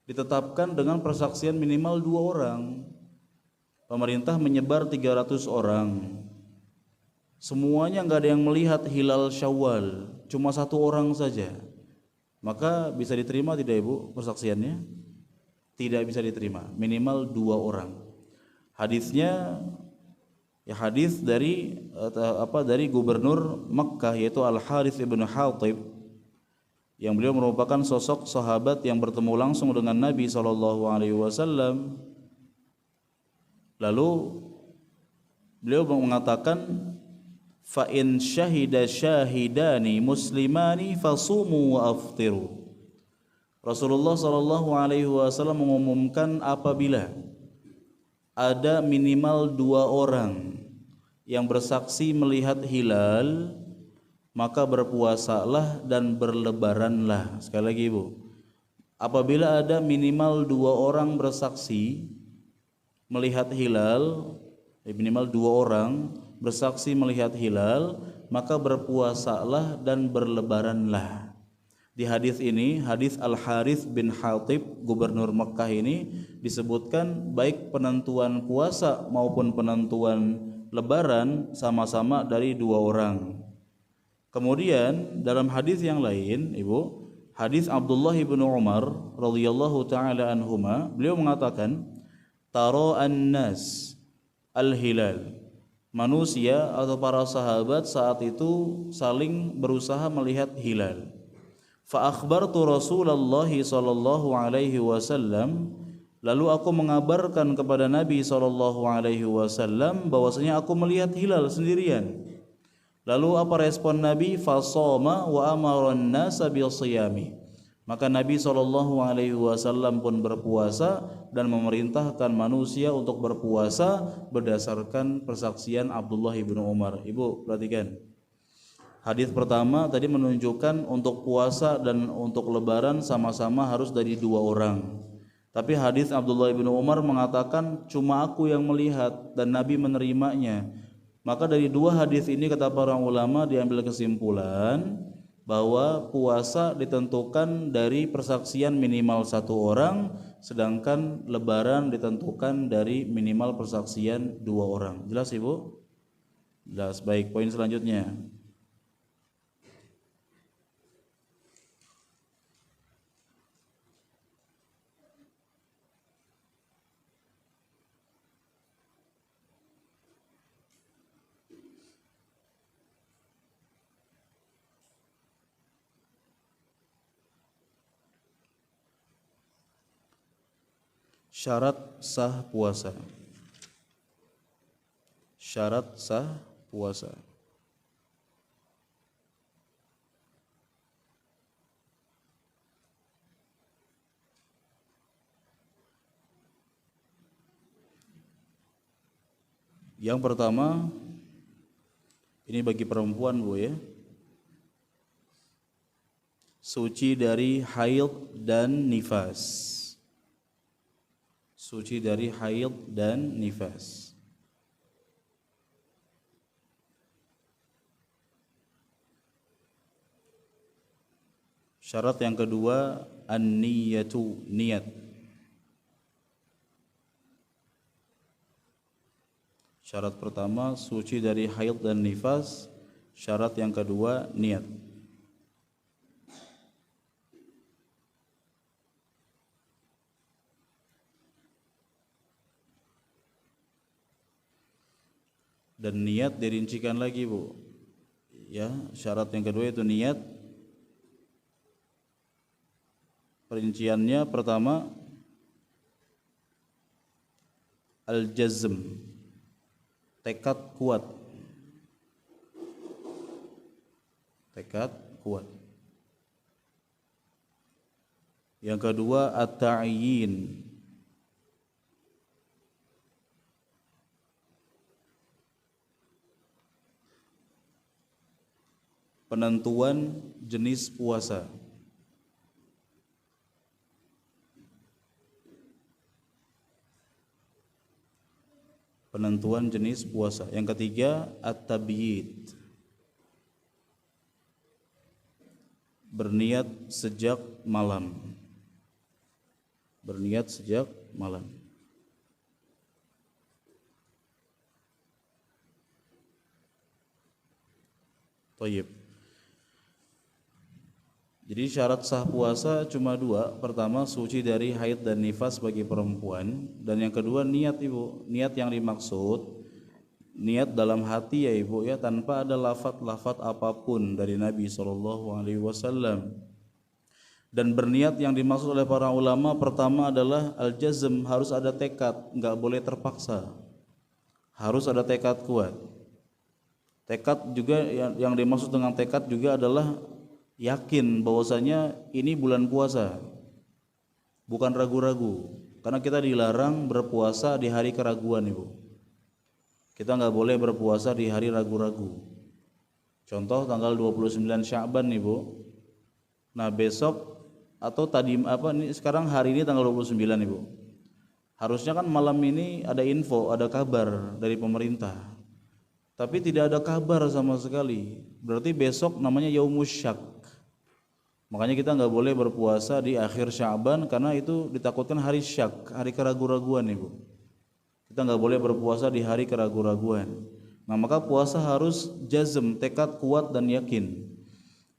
ditetapkan dengan persaksian minimal 2 orang. Pemerintah menyebar 300 orang. Semuanya nggak ada yang melihat hilal Syawal, cuma satu orang saja. Maka bisa diterima tidak Ibu persaksiannya? Tidak bisa diterima, minimal 2 orang. Hadisnya ya hadis dari gubernur Makkah yaitu Al-Harits ibn Hatib, yang beliau merupakan sosok sahabat yang bertemu langsung dengan Nabi SAW. Lalu beliau mengatakan, fa in syahida syahidani muslimani fasumu wa aftiru. Rasulullah SAW mengumumkan apabila ada minimal 2 orang yang bersaksi melihat hilal, maka berpuasalah dan berlebaranlah. Sekali lagi Ibu, apabila ada minimal 2 orang bersaksi melihat hilal, minimal 2 orang bersaksi melihat hilal, maka berpuasalah dan berlebaranlah. Di hadis ini, hadis Al-Harits bin Hatib, gubernur Mekah ini, disebutkan baik penentuan puasa maupun penentuan lebaran sama-sama dari 2 orang. Kemudian dalam hadis yang lain, Ibu, hadis Abdullah bin Umar radhiyallahu taala anhuma, beliau mengatakan, tara'an nas al-hilal. Manusia atau para sahabat saat itu saling berusaha melihat hilal. Fa akhbartu Rasulullah sallallahu alaihi wasallam, lalu aku mengabarkan kepada Nabi sallallahu alaihi wasallam bahwasanya aku melihat hilal sendirian. Lalu apa respon Nabi? Fasoma wa amara an-nasa bisiyami. Maka Nabi sallallahu alaihi wasallam pun berpuasa dan memerintahkan manusia untuk berpuasa berdasarkan persaksian Abdullah bin Umar. Ibu perhatikan. Hadis pertama tadi menunjukkan untuk puasa dan untuk lebaran sama-sama harus dari 2 orang. Tapi hadis Abdullah bin Umar mengatakan cuma aku yang melihat dan Nabi menerimanya. Maka dari 2 hadis ini kata para ulama diambil kesimpulan bahwa puasa ditentukan dari persaksian minimal 1 orang, sedangkan lebaran ditentukan dari minimal persaksian 2 orang. Jelas Ibu? Jelas. Baik, poin selanjutnya. Syarat sah puasa. Syarat sah puasa. Yang pertama, ini bagi perempuan Bu ya, suci dari haid dan nifas. Suci dari haid dan nifas. Syarat yang kedua, an-niyatu, niat. Syarat pertama suci dari haid dan nifas. Syarat yang kedua niat. Dan niat dirincikan lagi Bu. Ya, syarat yang kedua itu niat. Perinciannya pertama al-jazm, tekad kuat. Tekad kuat. Yang kedua at-ta'yin, penentuan jenis puasa. Penentuan jenis puasa. Yang ketiga at-tabyid, berniat sejak malam. Berniat sejak malam. Thayyib. Jadi syarat sah puasa cuma dua. Pertama, suci dari haid dan nifas bagi perempuan. Dan yang kedua, niat, Ibu. Niat yang dimaksud, niat dalam hati ya Ibu ya, tanpa ada lafaz-lafaz apapun dari Nabi SAW. Dan berniat yang dimaksud oleh para ulama, pertama adalah al-jazm, harus ada tekad, nggak boleh terpaksa. Harus ada tekad kuat. Tekad juga yang dimaksud dengan tekad juga adalah yakin bahwasanya ini bulan puasa, bukan ragu-ragu. Karena kita dilarang berpuasa di hari keraguan, Ibu. Kita nggak boleh berpuasa di hari ragu-ragu. Contoh tanggal 29 Sya'ban, Ibu. Nah besok atau tadi ini sekarang hari ini tanggal 29, Ibu. Harusnya kan malam ini ada info, ada kabar dari pemerintah. Tapi tidak ada kabar sama sekali. Berarti besok namanya Yaumus Syak. Makanya kita nggak boleh berpuasa di akhir Sya'ban karena itu ditakutkan hari syak, hari keraguan-raguan, Ibu. Kita nggak boleh berpuasa di hari keraguan-raguan. Nah maka puasa harus jazm, tekad kuat dan yakin.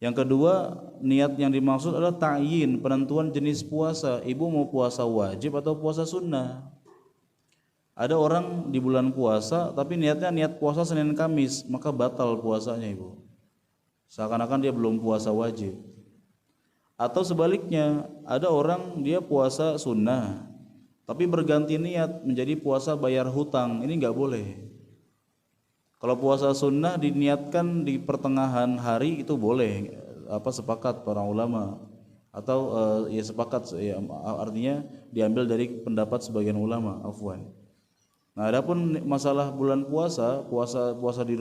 Yang kedua, niat yang dimaksud adalah ta'yin, penentuan jenis puasa. Ibu mau puasa wajib atau puasa sunnah? Ada orang di bulan puasa tapi niatnya niat puasa Senin Kamis, maka batal puasanya, Ibu. Seakan-akan dia belum puasa wajib. Atau sebaliknya, ada orang dia puasa sunnah tapi berganti niat menjadi puasa bayar hutang. Ini nggak boleh. Kalau puasa sunnah diniatkan di pertengahan hari itu boleh, sepakat para ulama. Atau ya sepakat ya, artinya diambil dari pendapat sebagian ulama, afwan. Nah, adapun masalah bulan puasa di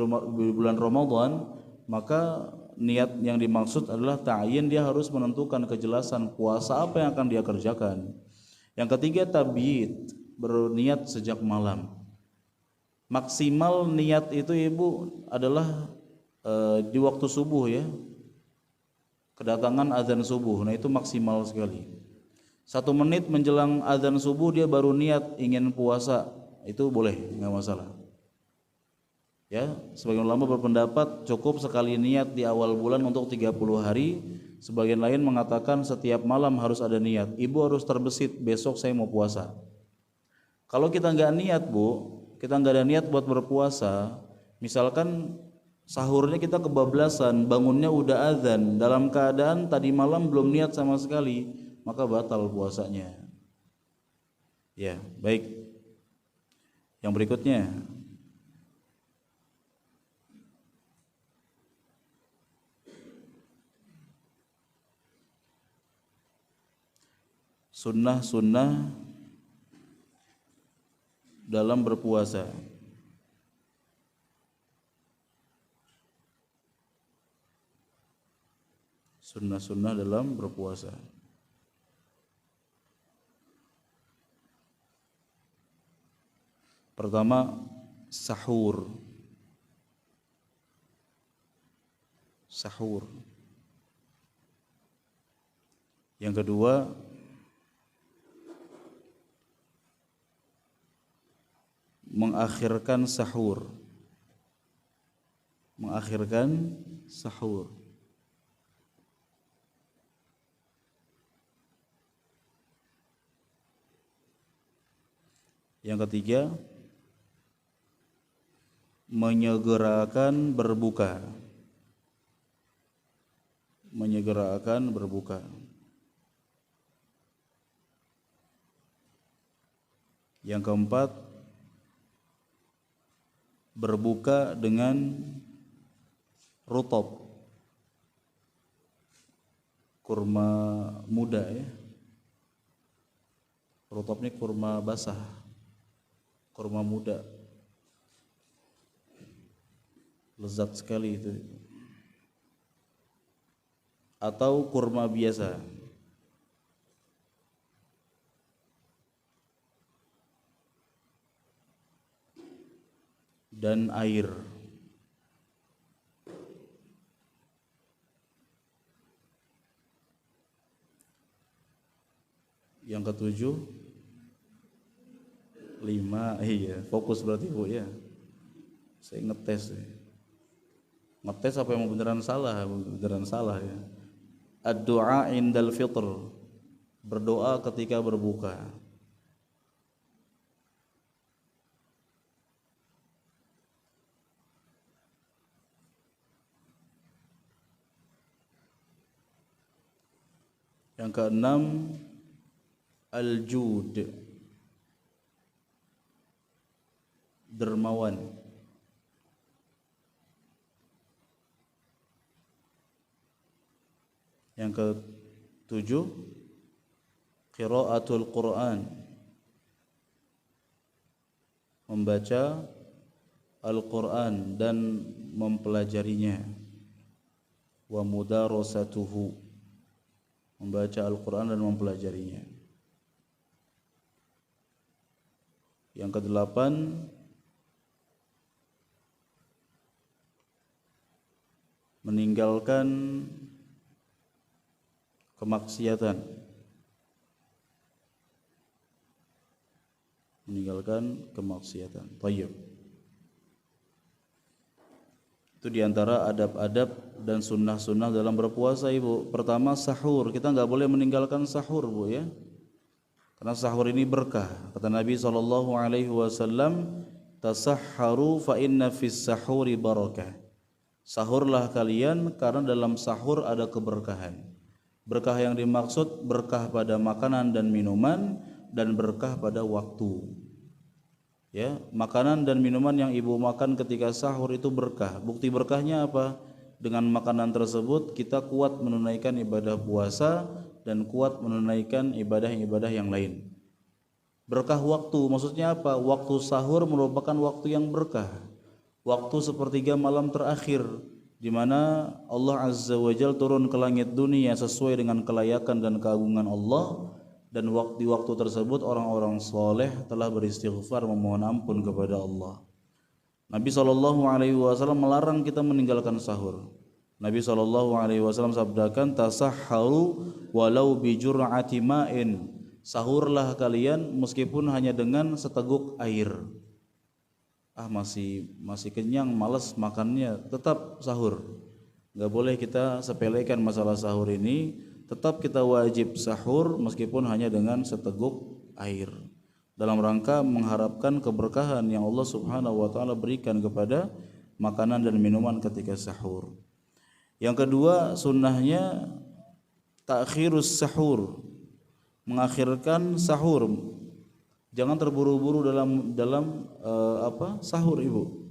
bulan Ramadan, maka niat yang dimaksud adalah ta'yin, dia harus menentukan kejelasan puasa apa yang akan dia kerjakan. Yang ketiga tabyid, berniat sejak malam. Maksimal niat itu Ibu adalah di waktu subuh ya, kedatangan azan subuh. Nah itu maksimal sekali. 1 menit menjelang azan subuh dia baru niat ingin puasa, itu boleh, nggak masalah. Ya, sebagian ulama berpendapat cukup sekali niat di awal bulan untuk 30 hari. Sebagian lain mengatakan setiap malam harus ada niat. Ibu harus terbesit, besok saya mau puasa. Kalau kita nggak niat, Bu, kita nggak ada niat buat berpuasa, misalkan sahurnya kita kebablasan, bangunnya udah azan, dalam keadaan tadi malam belum niat sama sekali, maka batal puasanya. Ya, baik. Yang berikutnya, sunnah-sunnah dalam berpuasa. Sunnah-sunnah dalam berpuasa. Pertama, sahur. Sahur. Yang kedua, mengakhirkan sahur. Mengakhirkan sahur. Yang ketiga, menyegerakan berbuka. Menyegerakan berbuka. Yang keempat, berbuka dengan rutab, kurma muda ya. Rutab ini kurma basah, kurma muda, lezat sekali itu. Atau kurma biasa. Dan air. Yang ketujuh, 5, iya, fokus berarti Bu ya. Saya ngetes ya. Ngetes apa yang beneran salah, beneran salah ya. Ad-du'a indal fitr, berdoa ketika berbuka. Yang keenam, al-jud, dermawan. Yang ketujuh, qiraatul Quran, membaca Al-Quran dan mempelajarinya. Wa mudarasatuhu, membaca Al-Quran dan mempelajarinya. Yang kedelapan, meninggalkan kemaksiatan. Meninggalkan kemaksiatan. Thayyib. Itu diantara adab-adab dan sunnah-sunnah dalam berpuasa Ibu. Pertama, sahur. Kita nggak boleh meninggalkan sahur Bu ya. Karena sahur ini berkah. Kata Nabi SAW, tasahharu fa inna fis sahuri barakah. Sahurlah kalian karena dalam sahur ada keberkahan. Berkah yang dimaksud berkah pada makanan dan minuman dan berkah pada waktu. Ya, makanan dan minuman yang Ibu makan ketika sahur itu berkah. Bukti berkahnya apa? Dengan makanan tersebut kita kuat menunaikan ibadah puasa dan kuat menunaikan ibadah-ibadah yang lain. Berkah waktu, maksudnya apa? Waktu sahur merupakan waktu yang berkah. Waktu sepertiga malam terakhir, di mana Allah Azza wa Jalla turun ke langit dunia sesuai dengan kelayakan dan keagungan Allah, dan di waktu tersebut orang-orang soleh telah beristighfar memohon ampun kepada Allah. Nabi SAW melarang kita meninggalkan sahur. Nabi SAW sabdakan, tasahharu walau bijur'ati ma'in, sahurlah kalian meskipun hanya dengan seteguk air. Masih kenyang, malas makannya, tetap sahur. Nggak boleh kita sepelekan masalah sahur ini. Tetap kita wajib sahur meskipun hanya dengan seteguk air, dalam rangka mengharapkan keberkahan yang Allah Subhanahu wa taala berikan kepada makanan dan minuman ketika sahur. Yang kedua, sunnahnya ta'khirus sahur, mengakhirkan sahur. Jangan terburu-buru dalam sahur Ibu.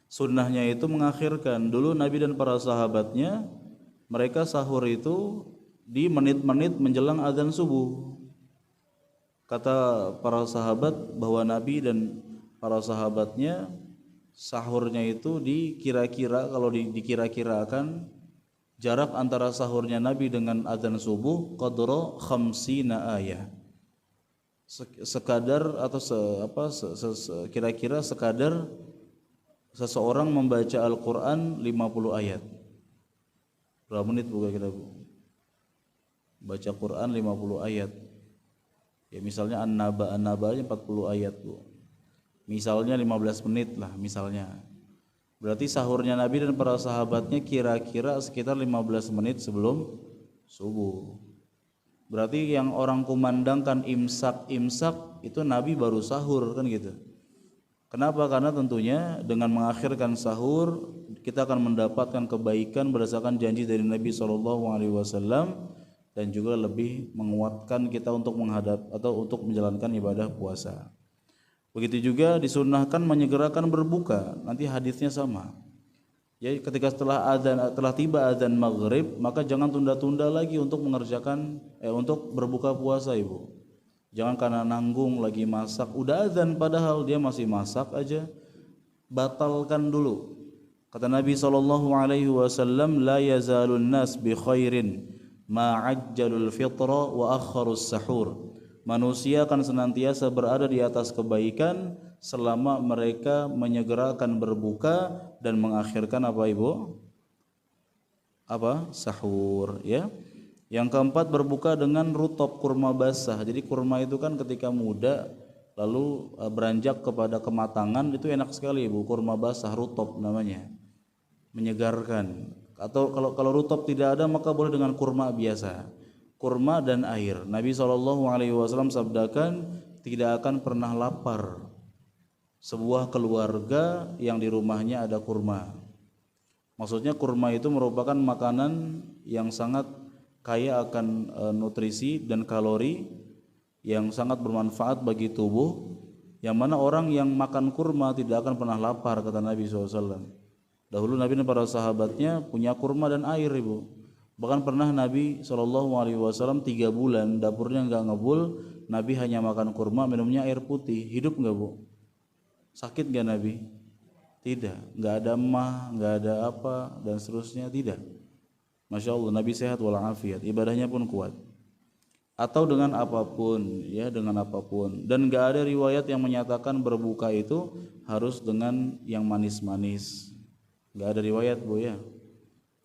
Sunnahnya itu mengakhirkan. Dulu Nabi dan para sahabatnya, mereka sahur itu di menit-menit menjelang azan subuh. Kata para sahabat bahwa Nabi dan para sahabatnya sahurnya itu dikira-kira, kalau dikira-kirakan jarak antara sahurnya Nabi dengan azan subuh qadra 50 ayat. Sekadar atau kira-kira sekadar seseorang membaca Al-Quran 50 ayat. Berapa menit buka kita Bu? Baca Quran 50 ayat. Ya misalnya An-Naba-nya 40 ayat Bu. Misalnya 15 menit lah misalnya. Berarti sahurnya Nabi dan para sahabatnya kira-kira sekitar 15 menit sebelum subuh. Berarti yang orang kumandangkan imsak itu Nabi baru sahur kan gitu. Kenapa? Karena tentunya dengan mengakhirkan sahur kita akan mendapatkan kebaikan berdasarkan janji dari Nabi SAW, dan juga lebih menguatkan kita untuk menghadap atau untuk menjalankan ibadah puasa. Begitu juga disunnahkan menyegerakan berbuka. Nanti hadisnya sama. Jadi ketika telah tiba azan maghrib, maka jangan tunda-tunda lagi untuk mengerjakan untuk berbuka puasa, Ibu. Jangan karena nanggung lagi masak, udah azan padahal dia masih masak aja, batalkan dulu. Kata Nabi SAW, la yazalun nas bi khairin ma ajjalul fitra wa akharus sahur. Manusia akan senantiasa berada di atas kebaikan selama mereka menyegerakan berbuka dan mengakhirkan apa, Ibu? Apa? Sahur, ya. Yang keempat, berbuka dengan rutop, kurma basah. Jadi kurma itu kan ketika muda lalu beranjak kepada kematangan itu enak sekali, Ibu. Kurma basah, rutop namanya. Menyegarkan. Atau kalau rutop tidak ada maka boleh dengan kurma biasa. Kurma dan air. Nabi SAW sabdakan, tidak akan pernah lapar sebuah keluarga yang di rumahnya ada kurma. Maksudnya kurma itu merupakan makanan yang sangat kaya akan nutrisi dan kalori, yang sangat bermanfaat bagi tubuh, yang mana orang yang makan kurma tidak akan pernah lapar, kata Nabi SAW. Dahulu Nabi dan para sahabatnya punya kurma dan air, Ibu. Bahkan pernah Nabi SAW 3 bulan dapurnya nggak ngebul, Nabi hanya makan kurma, minumnya air putih. Hidup nggak, Bu? Sakit nggak Nabi? Tidak. Nggak ada emah, nggak ada apa dan seterusnya, tidak. Masya Allah, Nabi sehat walafiat, ibadahnya pun kuat. Atau dengan apapun, ya, dengan apapun. Dan nggak ada riwayat yang menyatakan berbuka itu harus dengan yang manis-manis. Nggak ada riwayat, Bu, ya.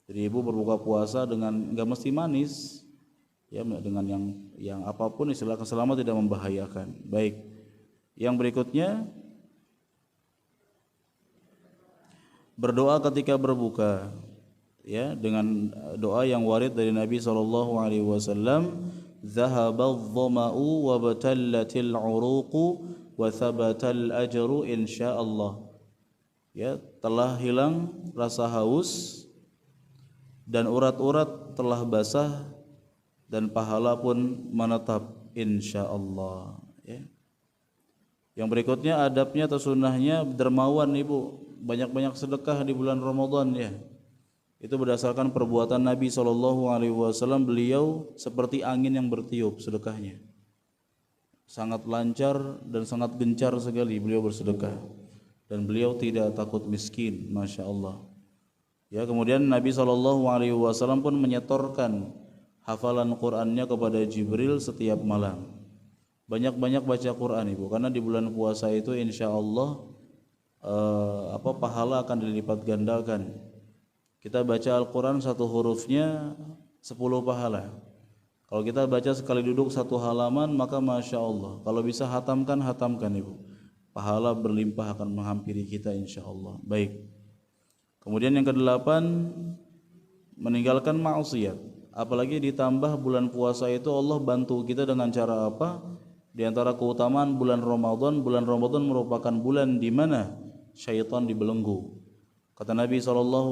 Jadi Ibu berbuka puasa dengan nggak mesti manis, ya, dengan yang apapun silakan selama tidak membahayakan. Baik. Yang berikutnya, berdoa ketika berbuka, ya, dengan doa yang warid dari Nabi SAW. Zahabadh-dhama'u wa batallatil 'uruqu wa thabatal ajru insyaallah. Ya, telah hilang rasa haus dan urat-urat telah basah dan pahala pun menetap insyaallah, ya. Yang berikutnya adabnya atau sunnahnya dermawan, Ibu. Banyak-banyak sedekah di bulan Ramadan, ya. Itu berdasarkan perbuatan Nabi SAW. Beliau seperti angin yang bertiup sedekahnya. Sangat lancar dan sangat gencar sekali beliau bersedekah. Dan beliau tidak takut miskin, Masya Allah. Ya, kemudian Nabi SAW pun menyetorkan hafalan Qur'annya kepada Jibril setiap malam. Banyak-banyak baca Qur'an, Ibu, karena di bulan puasa itu insya Allah pahala akan dilipat gandakan. Kita baca Al-Quran satu hurufnya 10 pahala. Kalau kita baca sekali duduk 1 halaman maka Masya Allah. Kalau bisa hatamkan, Ibu. Pahala berlimpah akan menghampiri kita insya Allah. Baik. Kemudian yang ke-8, meninggalkan maksiat. Apalagi ditambah bulan puasa itu Allah bantu kita dengan cara apa? Di antara keutamaan bulan Ramadan merupakan bulan di mana syaitan dibelenggu. Kata Nabi SAW,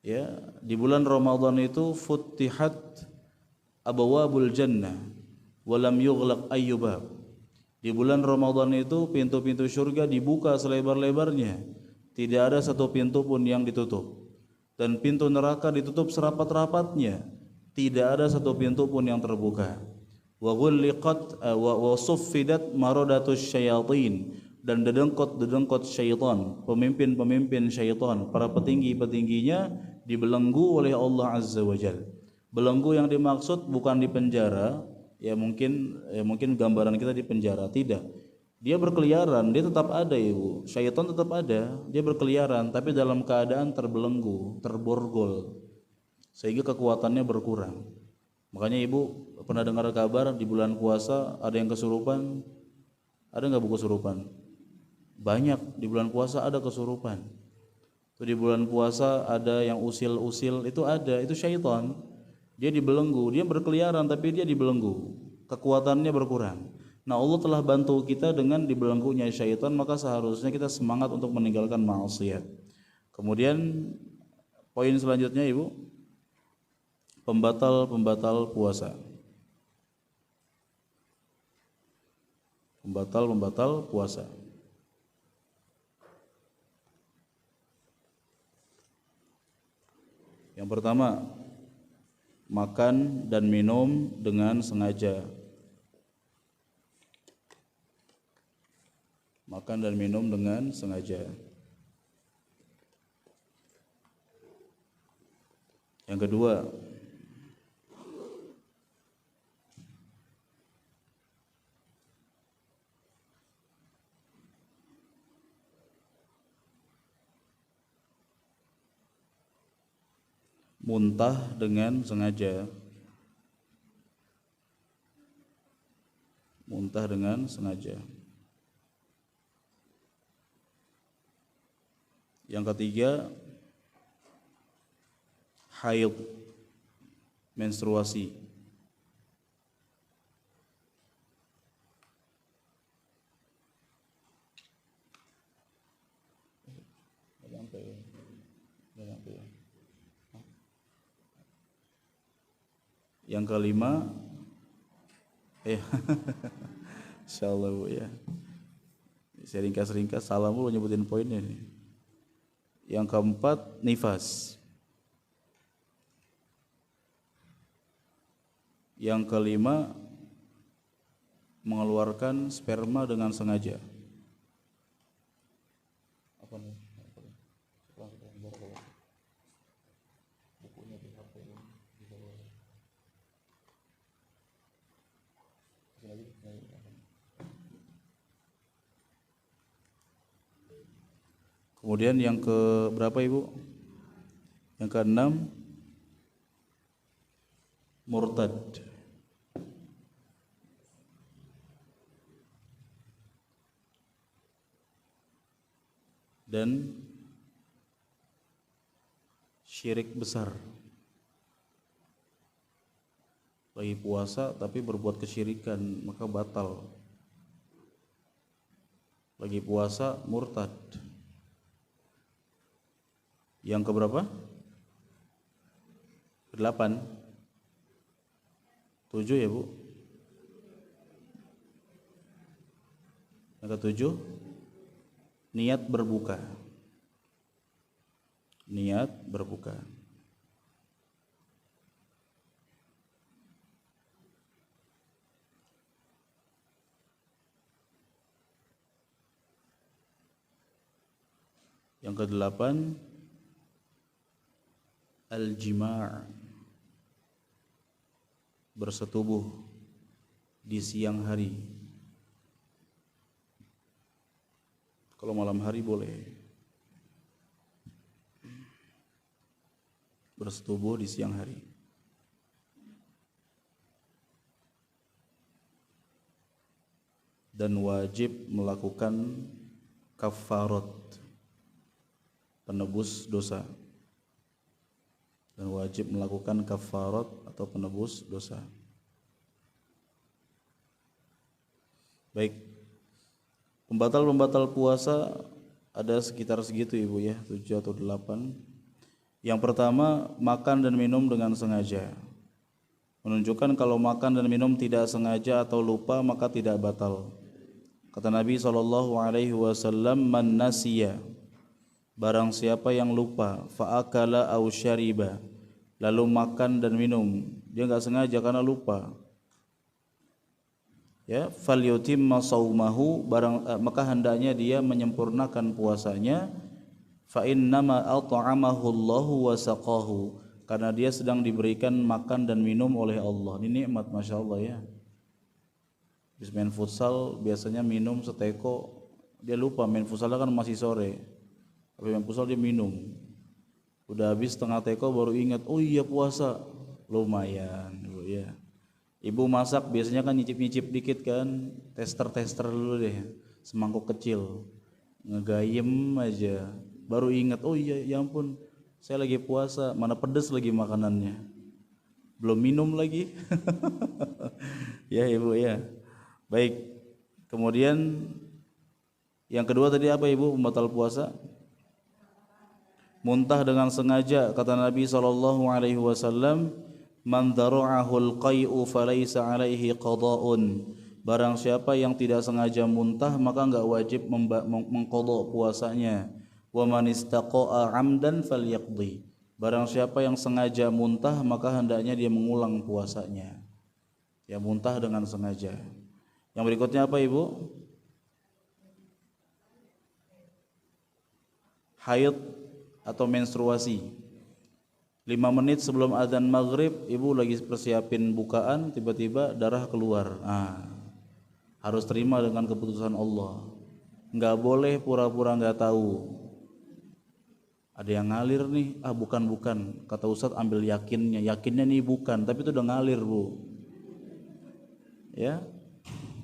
ya, di bulan Ramadan itu futtihat abwabul jannah wa lam yughlaq ayyu bab. Di bulan Ramadan itu pintu-pintu surga dibuka selebar-lebarnya, tidak ada satu pintu pun yang ditutup. Dan pintu neraka ditutup serapat-rapatnya, tidak ada satu pintu pun yang terbuka. Wa ghulliqat wa suffidat maradatus syayatin, dan dedengkot syaitan, pemimpin-pemimpin syaitan, para petinggi-petingginya dibelenggu oleh Allah Azza wa Jalla. Belenggu yang dimaksud bukan di penjara, ya mungkin gambaran kita di penjara, tidak. Dia berkeliaran, dia tetap ada, Ibu. Syaitan tetap ada, dia berkeliaran tapi dalam keadaan terbelenggu, terborgol, sehingga kekuatannya berkurang. Makanya Ibu pernah dengar kabar di bulan puasa ada yang kesurupan? Ada nggak, Bu, kesurupan? Banyak di bulan puasa ada kesurupan. Itu di bulan puasa ada yang usil-usil, itu ada, itu syaitan. Dia dibelenggu, dia berkeliaran tapi dia dibelenggu, kekuatannya berkurang. Nah, Allah telah bantu kita dengan dibelenggunya syaitan, maka seharusnya kita semangat untuk meninggalkan maksiat. Kemudian poin selanjutnya, Ibu, pembatal puasa. Pembatal puasa. Yang pertama, makan dan minum dengan sengaja. Makan dan minum dengan sengaja. Yang kedua, muntah dengan sengaja. Muntah dengan sengaja. Yang ketiga, haid, menstruasi. Yang kelima, insyaallah Bu ya. Saya ringkas-ringkas, salah mulu nyebutin poinnya nih. Yang keempat, nifas. Yang kelima, mengeluarkan sperma dengan sengaja. Apa nih? Kemudian yang ke berapa Ibu? Yang keenam, murtad. Dan syirik besar. Lagi puasa tapi berbuat kesyirikan, maka batal. Lagi puasa murtad. Yang keberapa? Ke-8. 7 ya Bu. Yang ke-7, niat berbuka. Niat berbuka. Yang ke-8, al-jima', bersetubuh di siang hari. Kalau malam hari boleh bersetubuh di siang hari. Dan wajib melakukan kafarat, penebus dosa. Dan wajib melakukan kafarat atau penebus dosa. Baik, pembatal puasa ada sekitar segitu Ibu ya, 7 atau 8. Yang pertama, makan dan minum dengan sengaja. Menunjukkan kalau makan dan minum tidak sengaja atau lupa maka tidak batal. Kata Nabi SAW, man nasiya, barang siapa yang lupa, fa'akala aw syariba, lalu makan dan minum, dia enggak sengaja karena lupa, ya, falyutimma saumahu, maka hendaknya dia menyempurnakan puasanya, fa innama at'amahu Allahu wa saqahu, karena dia sedang diberikan makan dan minum oleh Allah. Ini nikmat, Masya Allah ya. Habis main futsal biasanya minum seteko, dia lupa main futsalnya kan masih sore. Habis main futsal dia minum. Udah habis setengah teko baru ingat, oh iya puasa. Lumayan, Bu ya. Ibu masak biasanya kan nyicip-nyicip dikit kan, tester dulu deh, semangkuk kecil. Ngegayem aja. Baru ingat, oh iya ya ampun, saya lagi puasa, mana pedes lagi makanannya. Belum minum lagi. Ya Ibu ya. Baik. Kemudian yang kedua tadi apa Ibu pembatal puasa? Muntah dengan sengaja. Kata Nabi SAW, man dara'ahul qai'u falaysa alaihi qada'un, Barang siapa yang tidak sengaja muntah maka enggak wajib mengqadha puasanya. Wa man istaqa'a 'amdan falyaqdi. Barang siapa yang sengaja muntah maka hendaknya dia mengulang puasanya. Ya, muntah dengan sengaja. Yang berikutnya apa, Ibu? Haid atau menstruasi. 5 menit sebelum adzan maghrib, ibu lagi persiapin bukaan, tiba-tiba darah keluar. Harus terima dengan keputusan Allah. Nggak boleh pura-pura nggak tahu. Ada yang ngalir nih, bukan. Kata Ustadz ambil yakinnya nih bukan, tapi itu udah ngalir, Bu. Ya,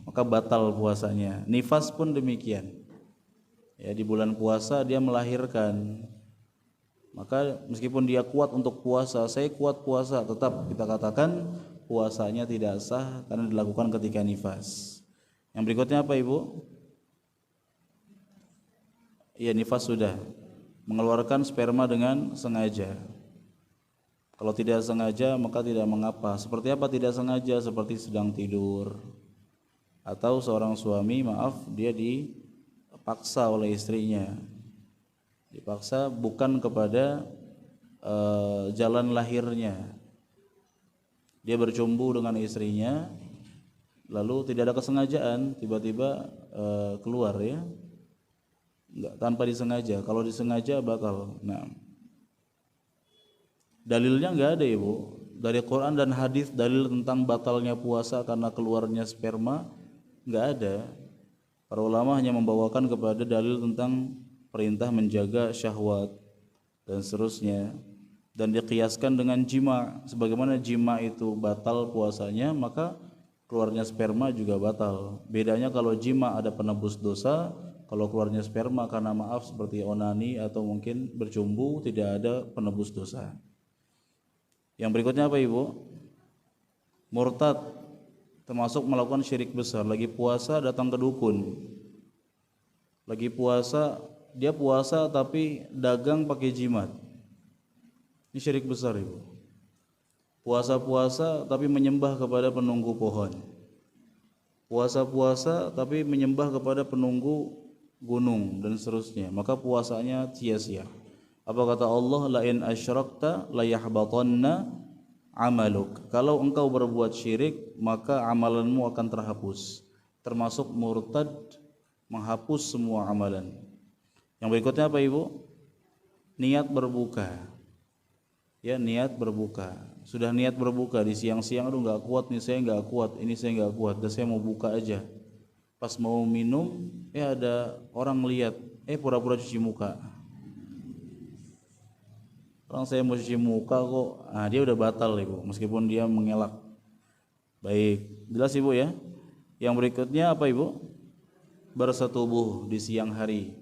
maka batal puasanya. Nifas pun demikian. Ya, di bulan puasa dia melahirkan. Maka meskipun dia kuat untuk puasa, saya kuat puasa, tetap kita katakan puasanya tidak sah karena dilakukan ketika nifas. Yang berikutnya apa, Ibu? Iya, nifas sudah. Mengeluarkan sperma dengan sengaja. Kalau tidak sengaja maka tidak mengapa. Seperti apa tidak sengaja? Seperti sedang tidur. Atau seorang suami, dia dipaksa oleh istrinya. Dipaksa bukan kepada jalan lahirnya. Dia bercumbu dengan istrinya, lalu tidak ada kesengajaan, tiba-tiba keluar, ya, enggak, tanpa disengaja. Kalau disengaja bakal. Nah, dalilnya enggak ada, Ibu. Dari Quran dan hadis dalil tentang batalnya puasa karena keluarnya sperma enggak ada. Para ulama hanya membawakan kepada dalil tentang perintah menjaga syahwat dan seterusnya, dan dikiaskan dengan jima. Sebagaimana jima itu batal puasanya, maka keluarnya sperma juga batal. Bedanya kalau jima ada penebus dosa, kalau keluarnya sperma karena seperti onani atau mungkin bercumbu tidak ada penebus dosa. Yang berikutnya apa, Ibu? Murtad, termasuk melakukan syirik besar. Lagi puasa datang ke dukun. Lagi puasa, dia puasa tapi dagang pakai jimat. Ini syirik besar, Ibu. Puasa-puasa tapi menyembah kepada penunggu pohon. Puasa-puasa tapi menyembah kepada penunggu gunung dan seterusnya. Maka puasanya sia-sia. Apa kata Allah? La in asyrakta la yahbatanna amaluk. Kalau engkau berbuat syirik, maka amalanmu akan terhapus. Termasuk murtad, menghapus semua amalan. Yang berikutnya apa, Ibu? Niat berbuka. Ya, niat berbuka. Sudah niat berbuka di siang-siang, aduh nggak kuat nih, saya nggak kuat, ini saya nggak kuat, dan saya mau buka aja. Pas mau minum, ada orang lihat, pura-pura cuci muka. Orang saya mau cuci muka kok, dia udah batal, Ibu, meskipun dia mengelak. Baik, jelas, Ibu, ya. Yang berikutnya apa, Ibu? Bersetubuh di siang hari.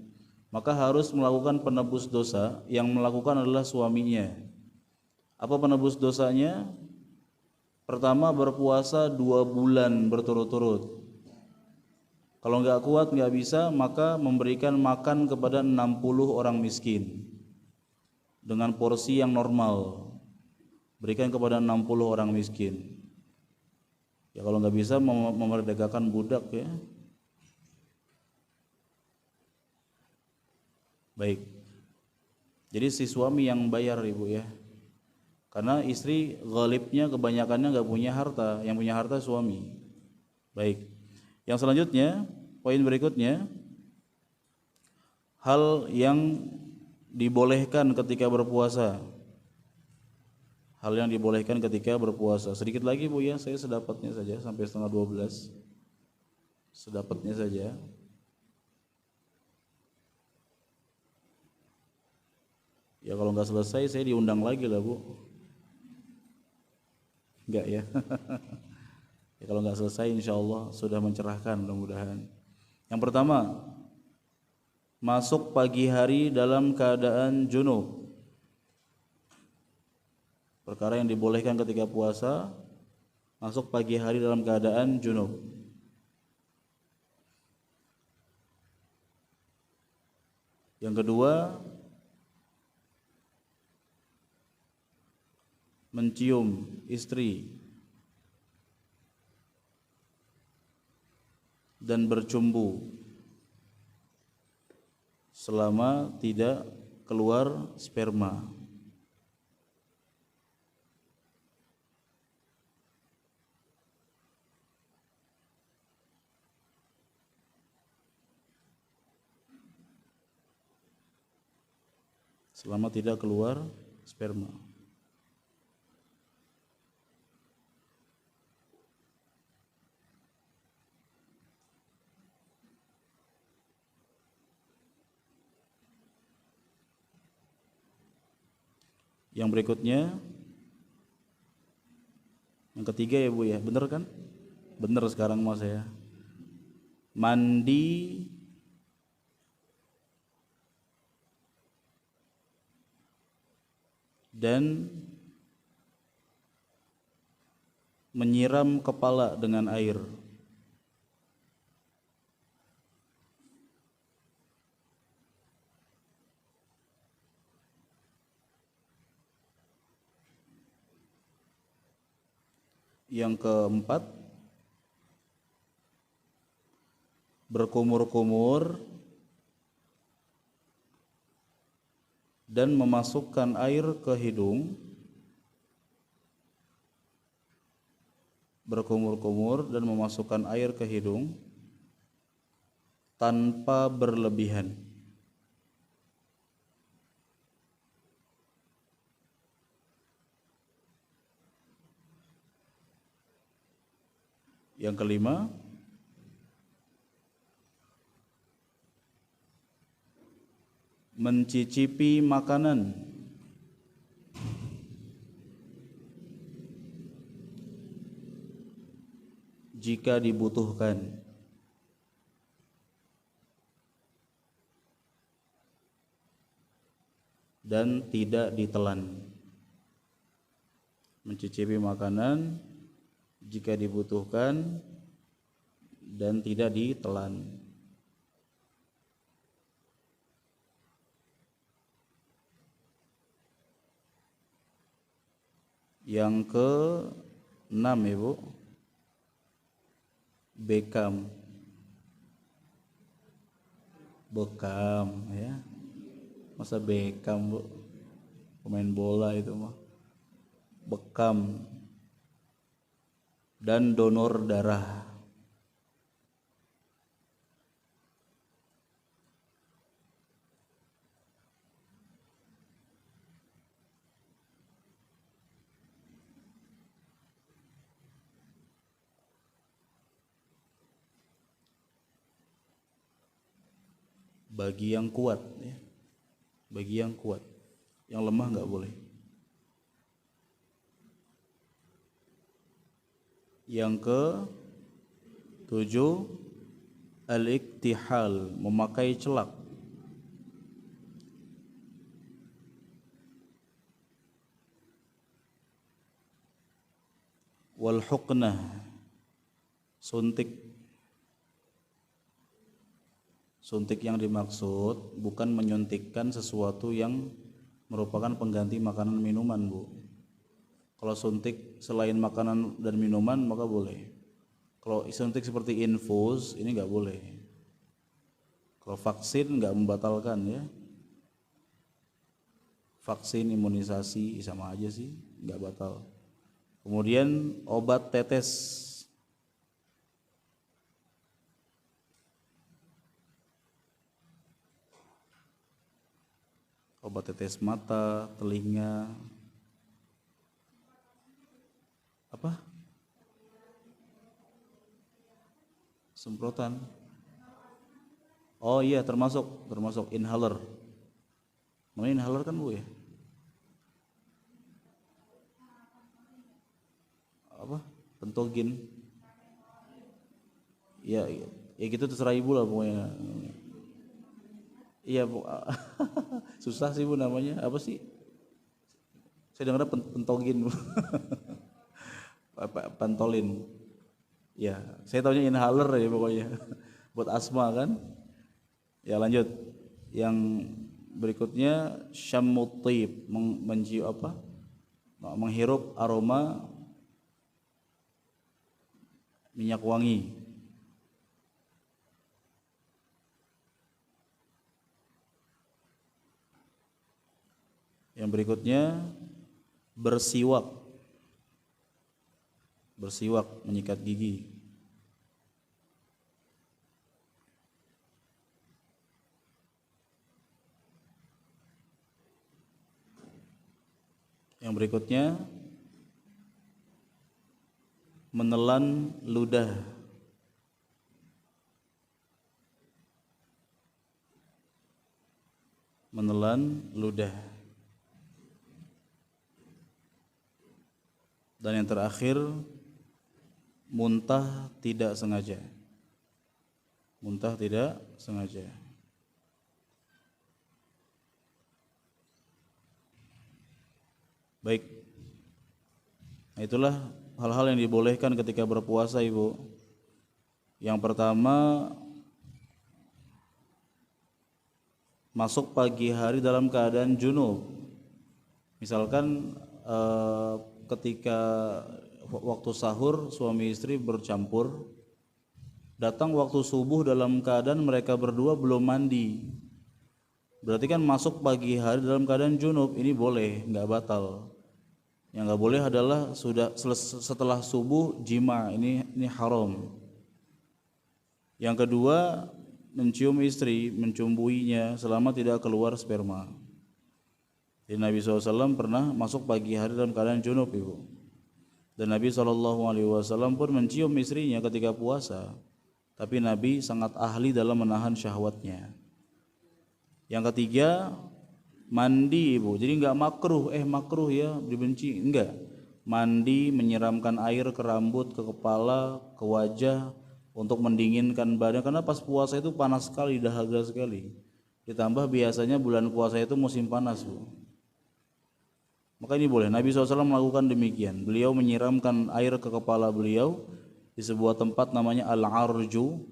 Maka harus melakukan penebus dosa. Yang melakukan adalah suaminya. Apa penebus dosanya? Pertama, berpuasa 2 bulan berturut-turut. Kalau nggak kuat, nggak bisa, maka memberikan makan kepada 60 orang miskin dengan porsi yang normal. Berikan kepada 60 orang miskin. Ya, kalau nggak bisa, memerdekakan budak, ya. Baik. Jadi si suami yang bayar, Ibu, ya. Karena istri ghalibnya kebanyakannya nggak punya harta, yang punya harta suami. Baik. Yang selanjutnya, poin berikutnya, hal yang dibolehkan ketika berpuasa. Hal yang dibolehkan ketika berpuasa. Sedikit lagi, Bu, ya, saya sedapatnya saja sampai 11:30. Sedapatnya saja. Ya, kalau nggak selesai saya diundang lagi lah, Bu. Enggak, ya. Ya, kalau nggak selesai insya Allah sudah mencerahkan, mudah-mudahan. Yang pertama, masuk pagi hari dalam keadaan junub. Perkara yang dibolehkan ketika puasa, masuk pagi hari dalam keadaan junub. Yang kedua, mencium istri. dan bercumbu selama tidak keluar sperma. Selama tidak keluar sperma. Yang berikutnya, yang ketiga ya Bu ya, bener kan? Bener sekarang mas ya. Mandi dan menyiram kepala dengan air. Yang keempat, berkumur-kumur dan memasukkan air ke hidung. Berkumur-kumur dan memasukkan air ke hidung tanpa berlebihan. Yang kelima, mencicipi makanan jika dibutuhkan. Dan tidak ditelan. Mencicipi makanan jika dibutuhkan dan tidak ditelan. Yang ke-6 Ibu, bekam ya. Masa bekam Bu, pemain bola itu mah. Bekam dan donor darah. Bagi yang kuat ya. Bagi yang kuat. Yang lemah enggak boleh. Yang ke-7, al-iktihal, memakai celak. Wal huqnah, suntik. Suntik yang dimaksud bukan menyuntikkan sesuatu yang merupakan pengganti makanan minuman Bu. Kalau suntik selain makanan dan minuman maka boleh. Kalau suntik seperti infus ini nggak boleh. Kalau vaksin nggak membatalkan ya. Vaksin imunisasi sama aja sih, nggak batal. Kemudian obat tetes. Obat tetes mata, telinga. Apa? Semprotan. Oh iya, termasuk inhaler. Namanya inhaler kan Bu ya? Apa? Pentogin. Ya gitu terserah Ibu lah pokoknya. Iya Bu. Susah sih Bu namanya. Apa sih? Saya dengar pentogin Bu. Pantolin. Ya, saya tahunya inhaler ya pokoknya. Buat asma kan. Ya lanjut. Yang berikutnya syammut thayyib, mencium apa? Menghirup aroma minyak wangi. berikutnya bersiwak. Bersiwak, menyikat gigi. Yang berikutnya menelan ludah. Menelan ludah. Dan yang terakhir muntah tidak sengaja. Muntah tidak sengaja. Baik. Nah, itulah hal-hal yang dibolehkan ketika berpuasa, Ibu. Yang pertama, masuk pagi hari dalam keadaan junub. Misalkan ketika waktu sahur suami istri bercampur, datang waktu subuh dalam keadaan mereka berdua belum mandi. Berarti kan masuk pagi hari dalam keadaan junub, ini boleh, nggak batal. Yang nggak boleh adalah sudah setelah subuh jima, ini haram. Yang kedua, mencium istri, mencumbuinya selama tidak keluar sperma. Jadi Nabi SAW pernah masuk pagi hari dalam keadaan junub, Ibu. Dan Nabi SAW pun mencium istrinya ketika puasa. Tapi Nabi sangat ahli dalam menahan syahwatnya. Yang ketiga, mandi, Ibu. Jadi enggak makruh, makruh ya, dibenci, enggak. Mandi, menyiramkan air ke rambut, ke kepala, ke wajah untuk mendinginkan badan, karena pas puasa itu panas sekali, dahaga sekali. Ditambah biasanya bulan puasa itu musim panas, Bu. Maka ini boleh. Nabi SAW melakukan demikian. Beliau menyiramkan air ke kepala beliau di sebuah tempat namanya Al-Arju,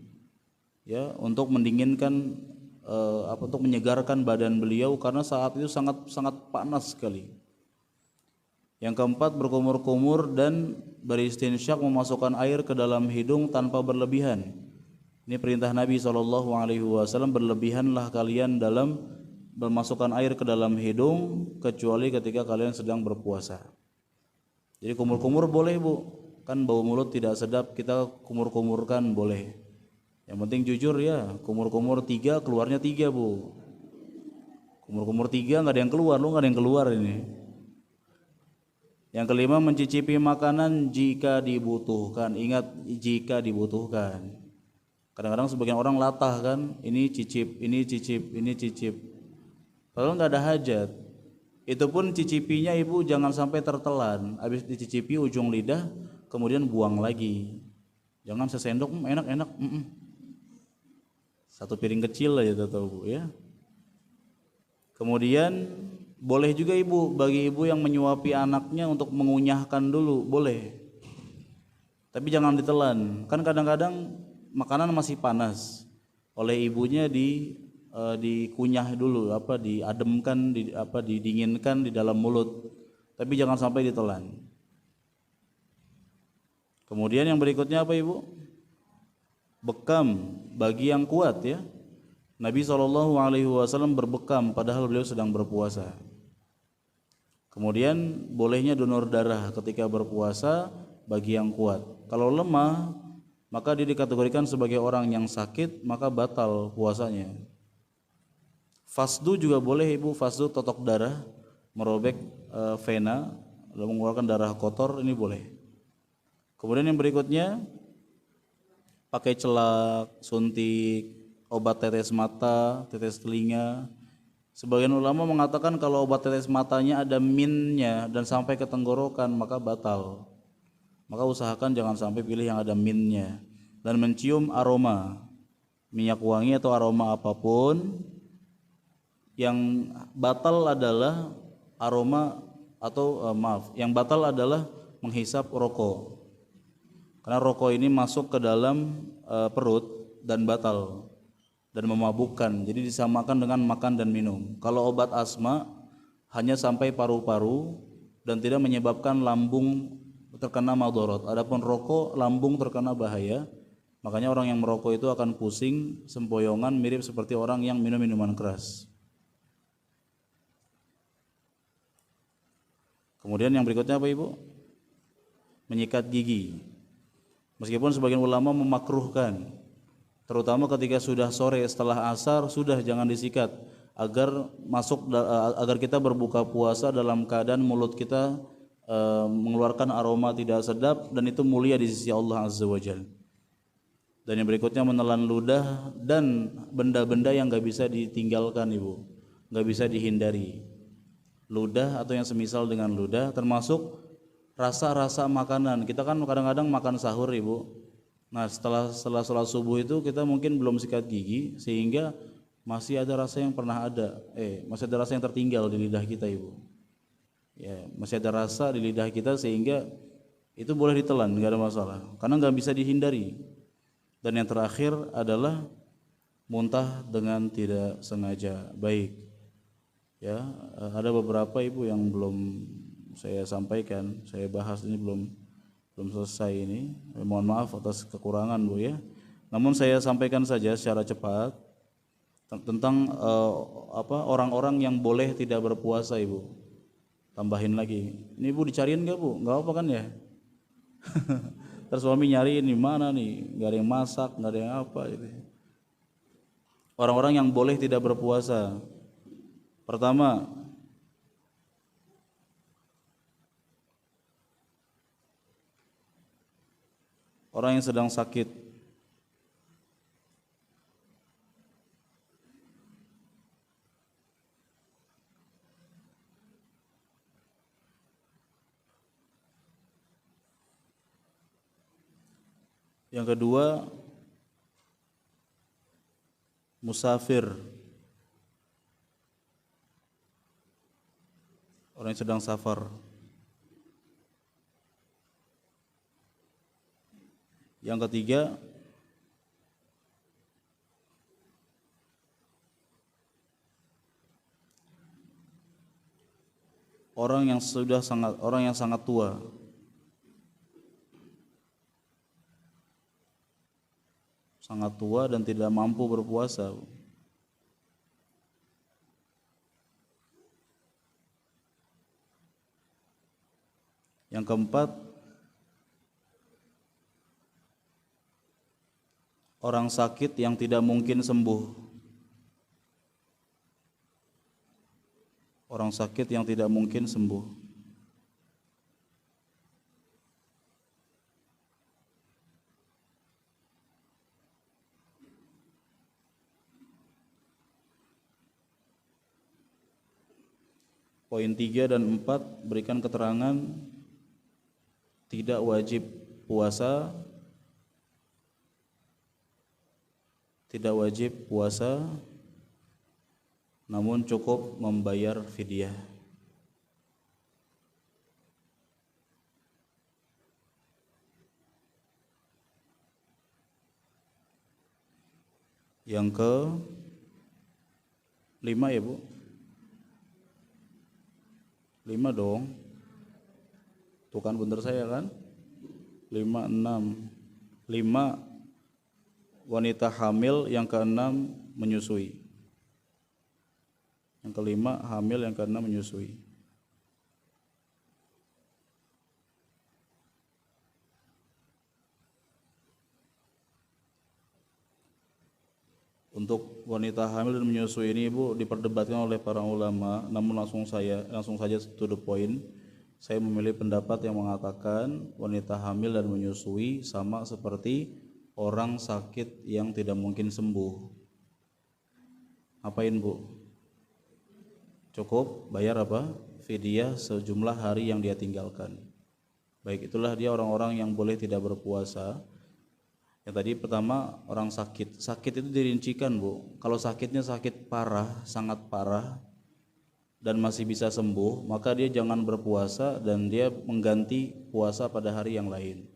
ya, untuk mendinginkan untuk menyegarkan badan beliau karena saat itu sangat panas sekali. Yang keempat, berkumur-kumur dan beristinsyak, memasukkan air ke dalam hidung tanpa berlebihan. Ini perintah Nabi SAW, berlebihanlah kalian dalam memasukkan air ke dalam hidung kecuali ketika kalian sedang berpuasa. Jadi kumur-kumur boleh, Bu. Kan bau mulut tidak sedap, kita kumur-kumurkan boleh. Yang penting jujur ya, kumur-kumur 3 keluarnya 3, Bu. Kumur-kumur 3 nggak ada yang keluar, lu nggak ada yang keluar ini. Yang kelima, mencicipi makanan jika dibutuhkan. Ingat, jika dibutuhkan. Kadang-kadang sebagian orang latah kan, ini cicip, ini cicip, ini cicip. Padahal nggak ada hajat. Itu pun cicipinya, Ibu, jangan sampai tertelan. Habis dicicipi ujung lidah, kemudian buang lagi. Jangan sesendok, enak-enak. Satu piring kecil aja tahu, Bu, ya. Kemudian boleh juga, Ibu, bagi ibu yang menyuapi anaknya untuk mengunyahkan dulu, boleh. Tapi jangan ditelan. Kan kadang-kadang makanan masih panas. Oleh ibunya dikunyah dulu, diademkan, didinginkan di dalam mulut. Tapi jangan sampai ditelan. Kemudian yang berikutnya apa, Ibu? Bekam bagi yang kuat, ya. Nabi SAW berbekam padahal beliau sedang berpuasa. Kemudian bolehnya donor darah ketika berpuasa bagi yang kuat. Kalau lemah, maka dia dikategorikan sebagai orang yang sakit, maka batal puasanya. Fasdu juga boleh, Ibu. Fasdu totok darah, merobek vena, lalu mengeluarkan darah kotor, ini boleh. Kemudian yang berikutnya, pakai celak, suntik, obat tetes mata, tetes telinga. Sebagian ulama mengatakan kalau obat tetes matanya ada minnya dan sampai ke tenggorokan, maka batal. Maka usahakan jangan sampai pilih yang ada minnya. Dan mencium aroma, minyak wangi atau aroma apapun. Yang batal adalah aroma atau yang batal adalah menghisap rokok. Karena rokok ini masuk ke dalam perut dan batal dan memabukkan. Jadi disamakan dengan makan dan minum. Kalau obat asma hanya sampai paru-paru dan tidak menyebabkan lambung terkena madharat. Adapun rokok, lambung terkena bahaya. Makanya orang yang merokok itu akan pusing, sempoyongan, mirip seperti orang yang minum minuman keras. Kemudian yang berikutnya apa Ibu? Menyikat gigi. Meskipun sebagian ulama memakruhkan, terutama ketika sudah sore setelah asar sudah jangan disikat agar kita berbuka puasa dalam keadaan mulut kita mengeluarkan aroma tidak sedap dan itu mulia di sisi Allah Azza wa Jalla. Dan yang berikutnya menelan ludah dan benda-benda yang nggak bisa ditinggalkan Ibu, nggak bisa dihindari. Ludah atau yang semisal dengan ludah termasuk rasa-rasa makanan. Kita kan kadang-kadang makan sahur Ibu. Nah setelah sholat subuh itu kita mungkin belum sikat gigi sehingga masih ada rasa yang masih ada rasa yang tertinggal di lidah kita Ibu. Ya, masih ada rasa di lidah kita sehingga itu boleh ditelan, nggak ada masalah. Karena nggak bisa dihindari. Dan yang terakhir adalah muntah dengan tidak sengaja. Baik. Ya, ada beberapa Ibu yang belum saya sampaikan, saya bahas ini belum selesai ini. Mohon maaf atas kekurangan Bu ya. Namun saya sampaikan saja secara cepat tentang orang-orang yang boleh tidak berpuasa Ibu. Tambahin lagi. Ini Ibu dicariin enggak Bu? Enggak apa kan ya? Terus suami nyariin di mana nih? Enggak ada yang masak, enggak ada yang apa gitu. Orang-orang yang boleh tidak berpuasa. Pertama, orang yang sedang sakit. Yang kedua, musafir. Orang yang sedang safar. Yang ketiga, orang yang sangat tua. Sangat tua dan tidak mampu berpuasa. Yang keempat, orang sakit yang tidak mungkin sembuh. Orang sakit yang tidak mungkin sembuh. Poin 3 dan 4 berikan keterangan tidak wajib puasa, namun cukup membayar fidyah. Yang ke 5 ya Bu? 5 dong. Tuh kan bener saya kan? 5, 6. 5 wanita hamil, yang ke-6 menyusui. Yang ke-5 hamil, yang ke-6 menyusui. Untuk wanita hamil dan menyusui ini Ibu diperdebatkan oleh para ulama, namun langsung saja to the point. Saya memilih pendapat yang mengatakan wanita hamil dan menyusui sama seperti orang sakit yang tidak mungkin sembuh. Apain Bu? Cukup bayar apa? Fidyah sejumlah hari yang dia tinggalkan. Baik, itulah dia orang-orang yang boleh tidak berpuasa. Yang tadi pertama orang sakit. Sakit itu dirincikan Bu. Kalau sakitnya sakit parah, sangat parah dan masih bisa sembuh, maka dia jangan berpuasa dan dia mengganti puasa pada hari yang lain.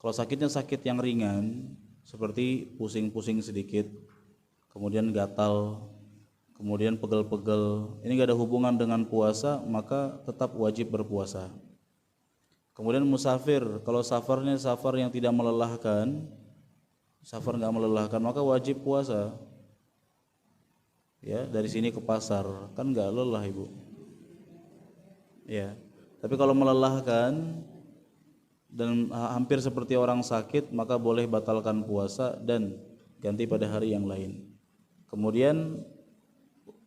Kalau sakitnya sakit yang ringan, seperti pusing-pusing sedikit, kemudian gatal, kemudian pegel-pegel, ini gak ada hubungan dengan puasa, maka tetap wajib berpuasa. Kemudian musafir, kalau safarnya safar yang tidak melelahkan, safar nggak melelahkan, maka wajib puasa. Ya, dari sini ke pasar kan nggak lelah Ibu. Ya, Tapi kalau melelahkan dan hampir seperti orang sakit, maka boleh batalkan puasa dan ganti pada hari yang lain. Kemudian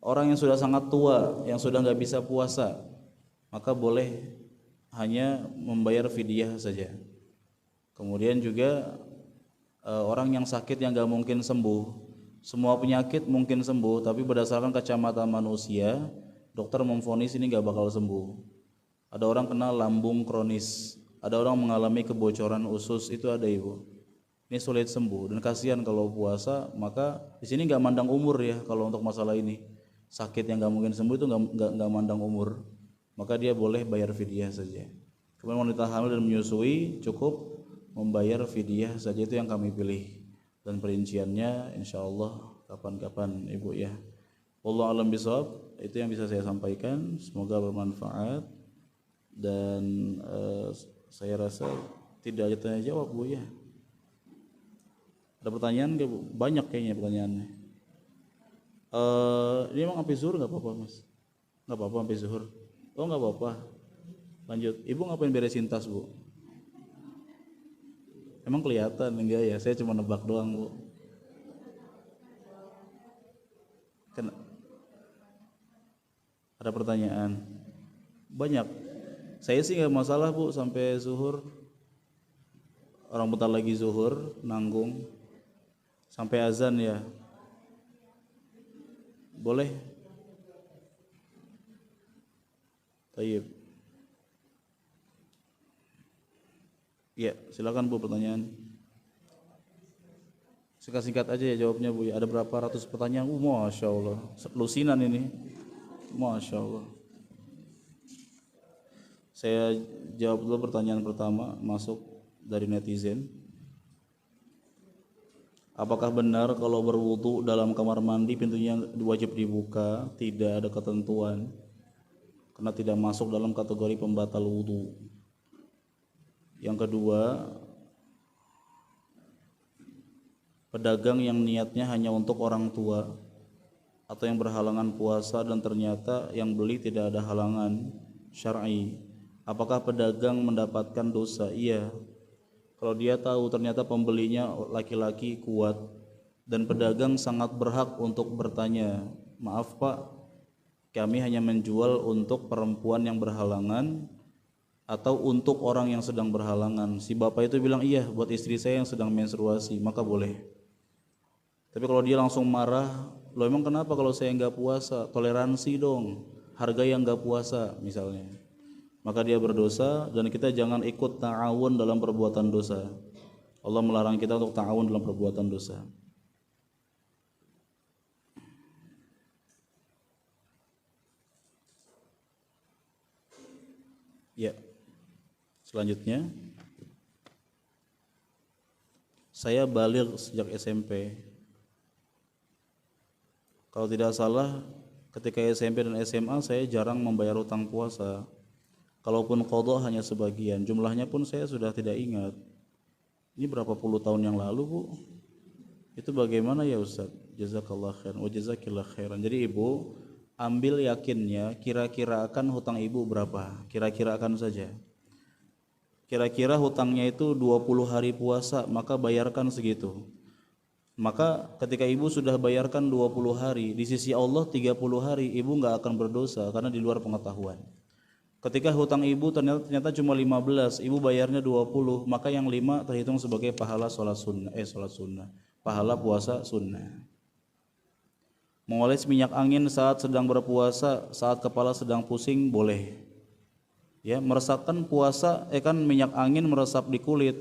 orang yang sudah sangat tua, yang sudah nggak bisa puasa, maka boleh hanya membayar fidyah saja. Kemudian juga orang yang sakit yang nggak mungkin sembuh. Semua penyakit mungkin sembuh, tapi berdasarkan kacamata manusia, dokter memvonis ini nggak bakal sembuh. Ada orang kena lambung kronis, ada orang mengalami kebocoran usus, itu ada ibu. Ini sulit sembuh dan kasihan kalau puasa. Maka di sini nggak mandang umur ya, kalau untuk masalah ini sakit yang nggak mungkin sembuh itu nggak mandang umur, maka dia boleh bayar fidyah saja. Kemudian wanita hamil dan menyusui cukup membayar fidyah saja, itu yang kami pilih. Dan perinciannya insya Allah kapan-kapan ibu ya. Wallahu a'lam bishawab, itu yang bisa saya sampaikan, semoga bermanfaat. Dan saya rasa tidak ada tanya jawab bu ya. Ada pertanyaan nggak bu? Banyak kayaknya pertanyaannya. Ini emang sampai zuhur nggak apa-apa mas? Nggak apa-apa sampai zuhur? Oh nggak apa-apa. Lanjut. Ibu ngapain beresin tas bu? Emang kelihatan enggak ya? Saya cuma nebak doang bu. Ada pertanyaan? Banyak. Saya sih nggak masalah bu sampai zuhur. Orang bentar lagi zuhur nanggung sampai azan ya. Boleh? Tayyib. Ya, silakan bu pertanyaan. Singkat-singkat aja ya jawabnya bu. Ada berapa ratus pertanyaan? Masya Allah, lusinan ini. Masya Allah. Saya jawab dulu pertanyaan pertama, masuk dari netizen. Apakah benar kalau berwudu dalam kamar mandi pintunya wajib dibuka? Tidak ada ketentuan, karena tidak masuk dalam kategori pembatal wudu. Yang kedua, pedagang yang niatnya hanya untuk orang tua atau yang berhalangan puasa dan ternyata yang beli tidak ada halangan syar'i, apakah pedagang mendapatkan dosa? Iya, kalau dia tahu ternyata pembelinya laki-laki kuat dan pedagang sangat berhak untuk bertanya, maaf pak, kami hanya menjual untuk perempuan yang berhalangan atau untuk orang yang sedang berhalangan. Si bapak itu bilang iya buat istri saya yang sedang menstruasi, maka boleh. Tapi kalau dia langsung marah, lo emang kenapa kalau saya nggak puasa? Toleransi dong, harga yang nggak puasa misalnya, maka dia berdosa. Dan kita jangan ikut ta'awun dalam perbuatan dosa. Allah melarang kita untuk ta'awun dalam perbuatan dosa. Ya, selanjutnya, saya baligh sejak SMP. Kalau tidak salah, ketika SMP dan SMA saya jarang membayar hutang puasa. Kalaupun qadha hanya sebagian, jumlahnya pun saya sudah tidak ingat. Ini berapa puluh tahun yang lalu bu? Itu bagaimana ya Ustaz? Jazakallah khairan wa jazakillah khairan. Jadi ibu ambil yakinnya, kira-kira akan hutang ibu berapa? Kira-kira akan saja. Kira-kira hutangnya itu 20 hari puasa, maka bayarkan segitu. Maka ketika ibu sudah bayarkan 20 hari, di sisi Allah 30 hari ibu nggak akan berdosa karena di luar pengetahuan. Ketika hutang ibu ternyata cuma 15, ibu bayarnya 20, maka yang 5 terhitung sebagai pahala sholat sunnah, pahala puasa sunnah. Mengoles minyak angin saat sedang berpuasa, saat kepala sedang pusing boleh. Ya, meresapkan puasa, kan minyak angin meresap di kulit.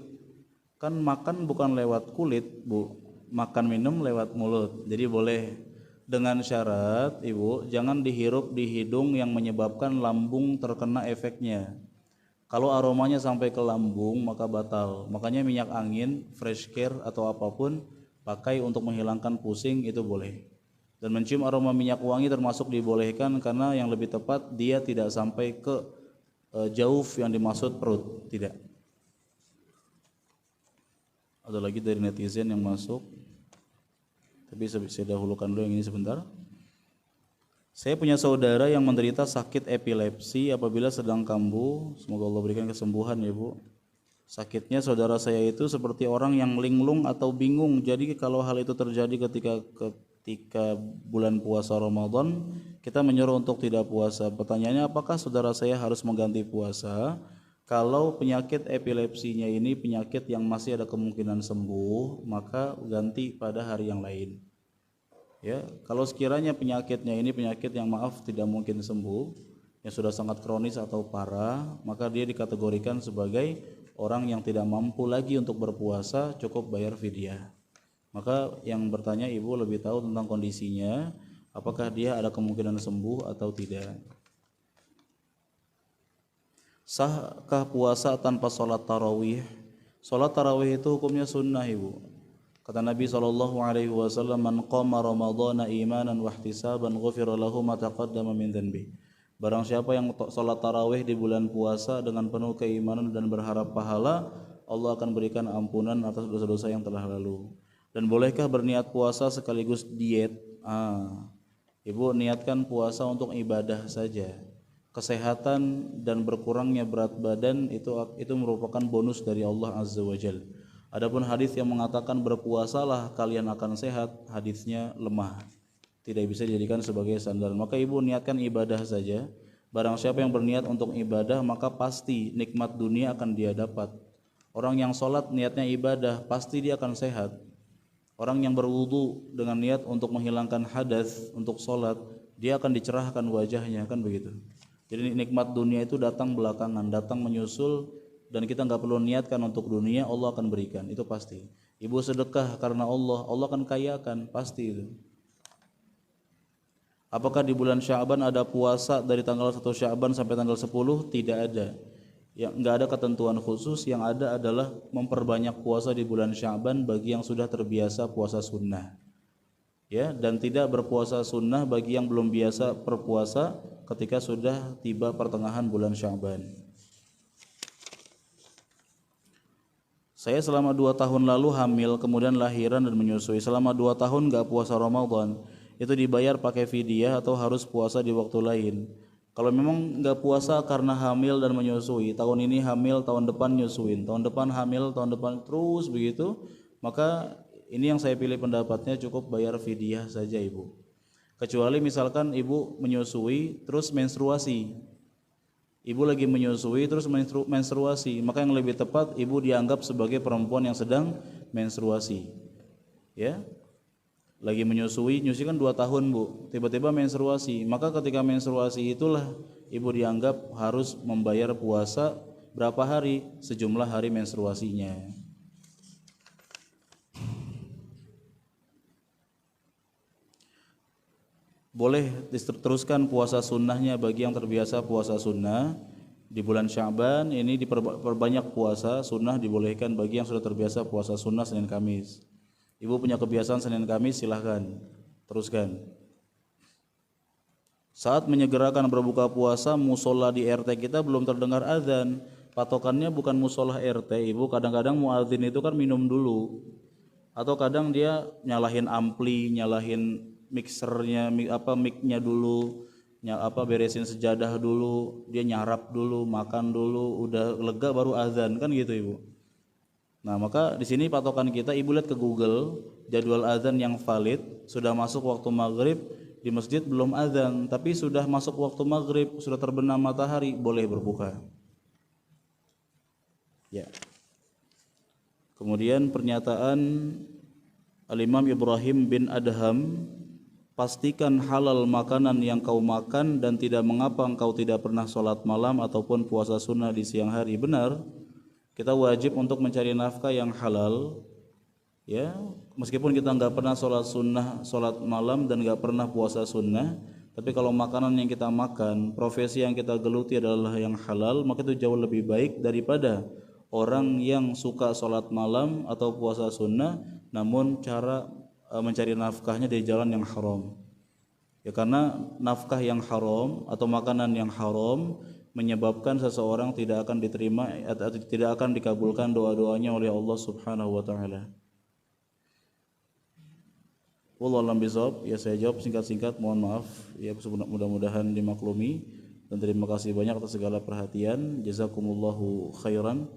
Kan makan bukan lewat kulit, Bu. Makan minum lewat mulut. Jadi boleh, dengan syarat ibu jangan dihirup di hidung yang menyebabkan lambung terkena efeknya. Kalau aromanya sampai ke lambung maka batal. Makanya minyak angin, fresh care atau apapun pakai untuk menghilangkan pusing itu boleh. Dan mencium aroma minyak wangi termasuk dibolehkan karena yang lebih tepat dia tidak sampai ke jauf yang dimaksud perut, tidak. Ada lagi dari netizen yang masuk, tapi saya dahulukan dulu yang ini sebentar. Saya punya saudara yang menderita sakit epilepsi apabila sedang kambuh. Semoga Allah berikan kesembuhan ya Bu. Sakitnya saudara saya itu seperti orang yang linglung atau bingung. Jadi kalau hal itu terjadi ketika bulan puasa Ramadan, kita menyuruh untuk tidak puasa. Pertanyaannya, apakah saudara saya harus mengganti puasa kalau penyakit epilepsinya ini penyakit yang masih ada kemungkinan sembuh, maka ganti pada hari yang lain. Ya, kalau sekiranya penyakitnya ini penyakit yang maaf tidak mungkin sembuh, yang sudah sangat kronis atau parah, maka dia dikategorikan sebagai orang yang tidak mampu lagi untuk berpuasa, cukup bayar fidyah. Maka yang bertanya ibu lebih tahu tentang kondisinya, apakah dia ada kemungkinan sembuh atau tidak. Sahkah puasa tanpa sholat tarawih? Sholat tarawih itu hukumnya sunnah ibu. Kata Nabi SAW, "Man qama Ramadhana imanan wa ihtisaban ghufira lahu ma taqaddama min dhanbi." Barang siapa yang salat tarawih di bulan puasa dengan penuh keimanan dan berharap pahala, Allah akan berikan ampunan atas dosa-dosa yang telah lalu. Dan bolehkah berniat puasa sekaligus diet? Ibu niatkan puasa untuk ibadah saja. Kesehatan dan berkurangnya berat badan itu merupakan bonus dari Allah Azza wa Jalla. Adapun hadis yang mengatakan berpuasalah kalian akan sehat, hadisnya lemah, tidak bisa dijadikan sebagai sandaran. Maka ibu niatkan ibadah saja. Barang siapa yang berniat untuk ibadah, maka pasti nikmat dunia akan dia dapat. Orang yang sholat niatnya ibadah, pasti dia akan sehat. Orang yang berwudu dengan niat untuk menghilangkan hadas untuk sholat, dia akan dicerahkan wajahnya, kan begitu. Jadi nikmat dunia itu datang belakangan, datang menyusul, dan kita nggak perlu niatkan untuk dunia, Allah akan berikan, itu pasti. Ibu sedekah karena Allah akan kayakan, pasti itu. Apakah di bulan Sya'ban ada puasa dari tanggal 1 Sya'ban sampai tanggal 10? Tidak ada. Yang nggak ada ketentuan khusus, yang ada adalah memperbanyak puasa di bulan Sya'ban bagi yang sudah terbiasa puasa sunnah. Ya, dan tidak berpuasa sunnah bagi yang belum biasa berpuasa ketika sudah tiba pertengahan bulan Sya'ban. Saya selama 2 tahun lalu hamil, kemudian lahiran dan menyusui. Selama 2 tahun gak puasa Ramadan, itu dibayar pakai fidyah atau harus puasa di waktu lain? Kalau memang gak puasa karena hamil dan menyusui, tahun ini hamil, tahun depan nyusuin, tahun depan hamil, tahun depan terus begitu, maka ini yang saya pilih pendapatnya, cukup bayar fidyah saja ibu. Kecuali misalkan ibu menyusui terus menstruasi. Ibu lagi menyusui terus menstruasi, maka yang lebih tepat ibu dianggap sebagai perempuan yang sedang menstruasi. Ya, lagi menyusui kan 2 tahun bu, tiba-tiba menstruasi, maka ketika menstruasi itulah ibu dianggap harus membayar puasa berapa hari, sejumlah hari menstruasinya. Boleh diteruskan puasa sunnahnya bagi yang terbiasa puasa sunnah di bulan Sya'ban ini, diperbanyak puasa sunnah dibolehkan bagi yang sudah terbiasa puasa sunnah Senin Kamis. Ibu punya kebiasaan Senin Kamis, silahkan teruskan. Saat menyegerakan berbuka puasa, musola di RT kita belum terdengar azan. Patokannya bukan musola RT ibu, kadang-kadang muadzin itu kan minum dulu, atau kadang dia nyalahin ampli, nyalahin mixernya, mic-nya dulu, beresin sejadah dulu, dia nyarap dulu, makan dulu, udah lega baru azan, kan gitu ibu. Nah maka di sini patokan kita, ibu lihat ke Google jadwal azan yang valid, sudah masuk waktu maghrib, di masjid belum azan, tapi sudah masuk waktu maghrib, sudah terbenam matahari, boleh berbuka. Ya. Kemudian pernyataan Al-Imam Ibrahim bin Adham, pastikan halal makanan yang kau makan dan tidak mengapa engkau tidak pernah sholat malam ataupun puasa sunnah di siang hari. Benar, kita wajib untuk mencari nafkah yang halal, ya, meskipun kita nggak pernah sholat sunnah, sholat malam dan nggak pernah puasa sunnah, tapi kalau makanan yang kita makan, profesi yang kita geluti adalah yang halal, maka itu jauh lebih baik daripada orang yang suka sholat malam atau puasa sunnah namun cara mencari nafkahnya dari jalan yang haram. Ya, karena nafkah yang haram atau makanan yang haram menyebabkan seseorang tidak akan diterima atau tidak akan dikabulkan doa-doanya oleh Allah Subhanahu wa taala. Wallahu a'lam bishawab. Ya saya jawab singkat-singkat, mohon maaf. Ya mudah-mudahan dimaklumi dan terima kasih banyak atas segala perhatian. Jazakumullahu khairan.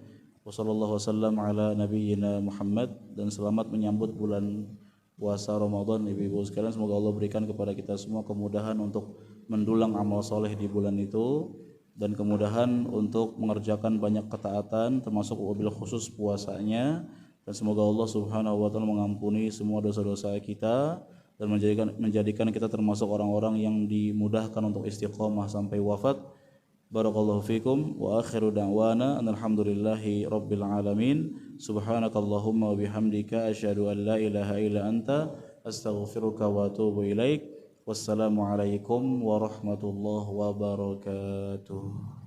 Wassallallahu wasallam ala nabiyyina Muhammad, dan selamat menyambut bulan puasa Ramadan ibu-ibu sekalian. Semoga Allah berikan kepada kita semua kemudahan untuk mendulang amal soleh di bulan itu, dan kemudahan untuk mengerjakan banyak ketaatan termasuk wabil khusus puasanya, dan semoga Allah Subhanahu wa taala mengampuni semua dosa-dosa kita dan menjadikan kita termasuk orang-orang yang dimudahkan untuk istiqomah sampai wafat. Barakallahu fikum wa akhiru da'wana alhamdulillahi rabbil alamin. Subhanakallahumma wa bihamdika asyhadu an la ilaha illa anta astaghfiruka wa atubu ilaik. Wassalamu alaikum warahmatullahi wabarakatuh.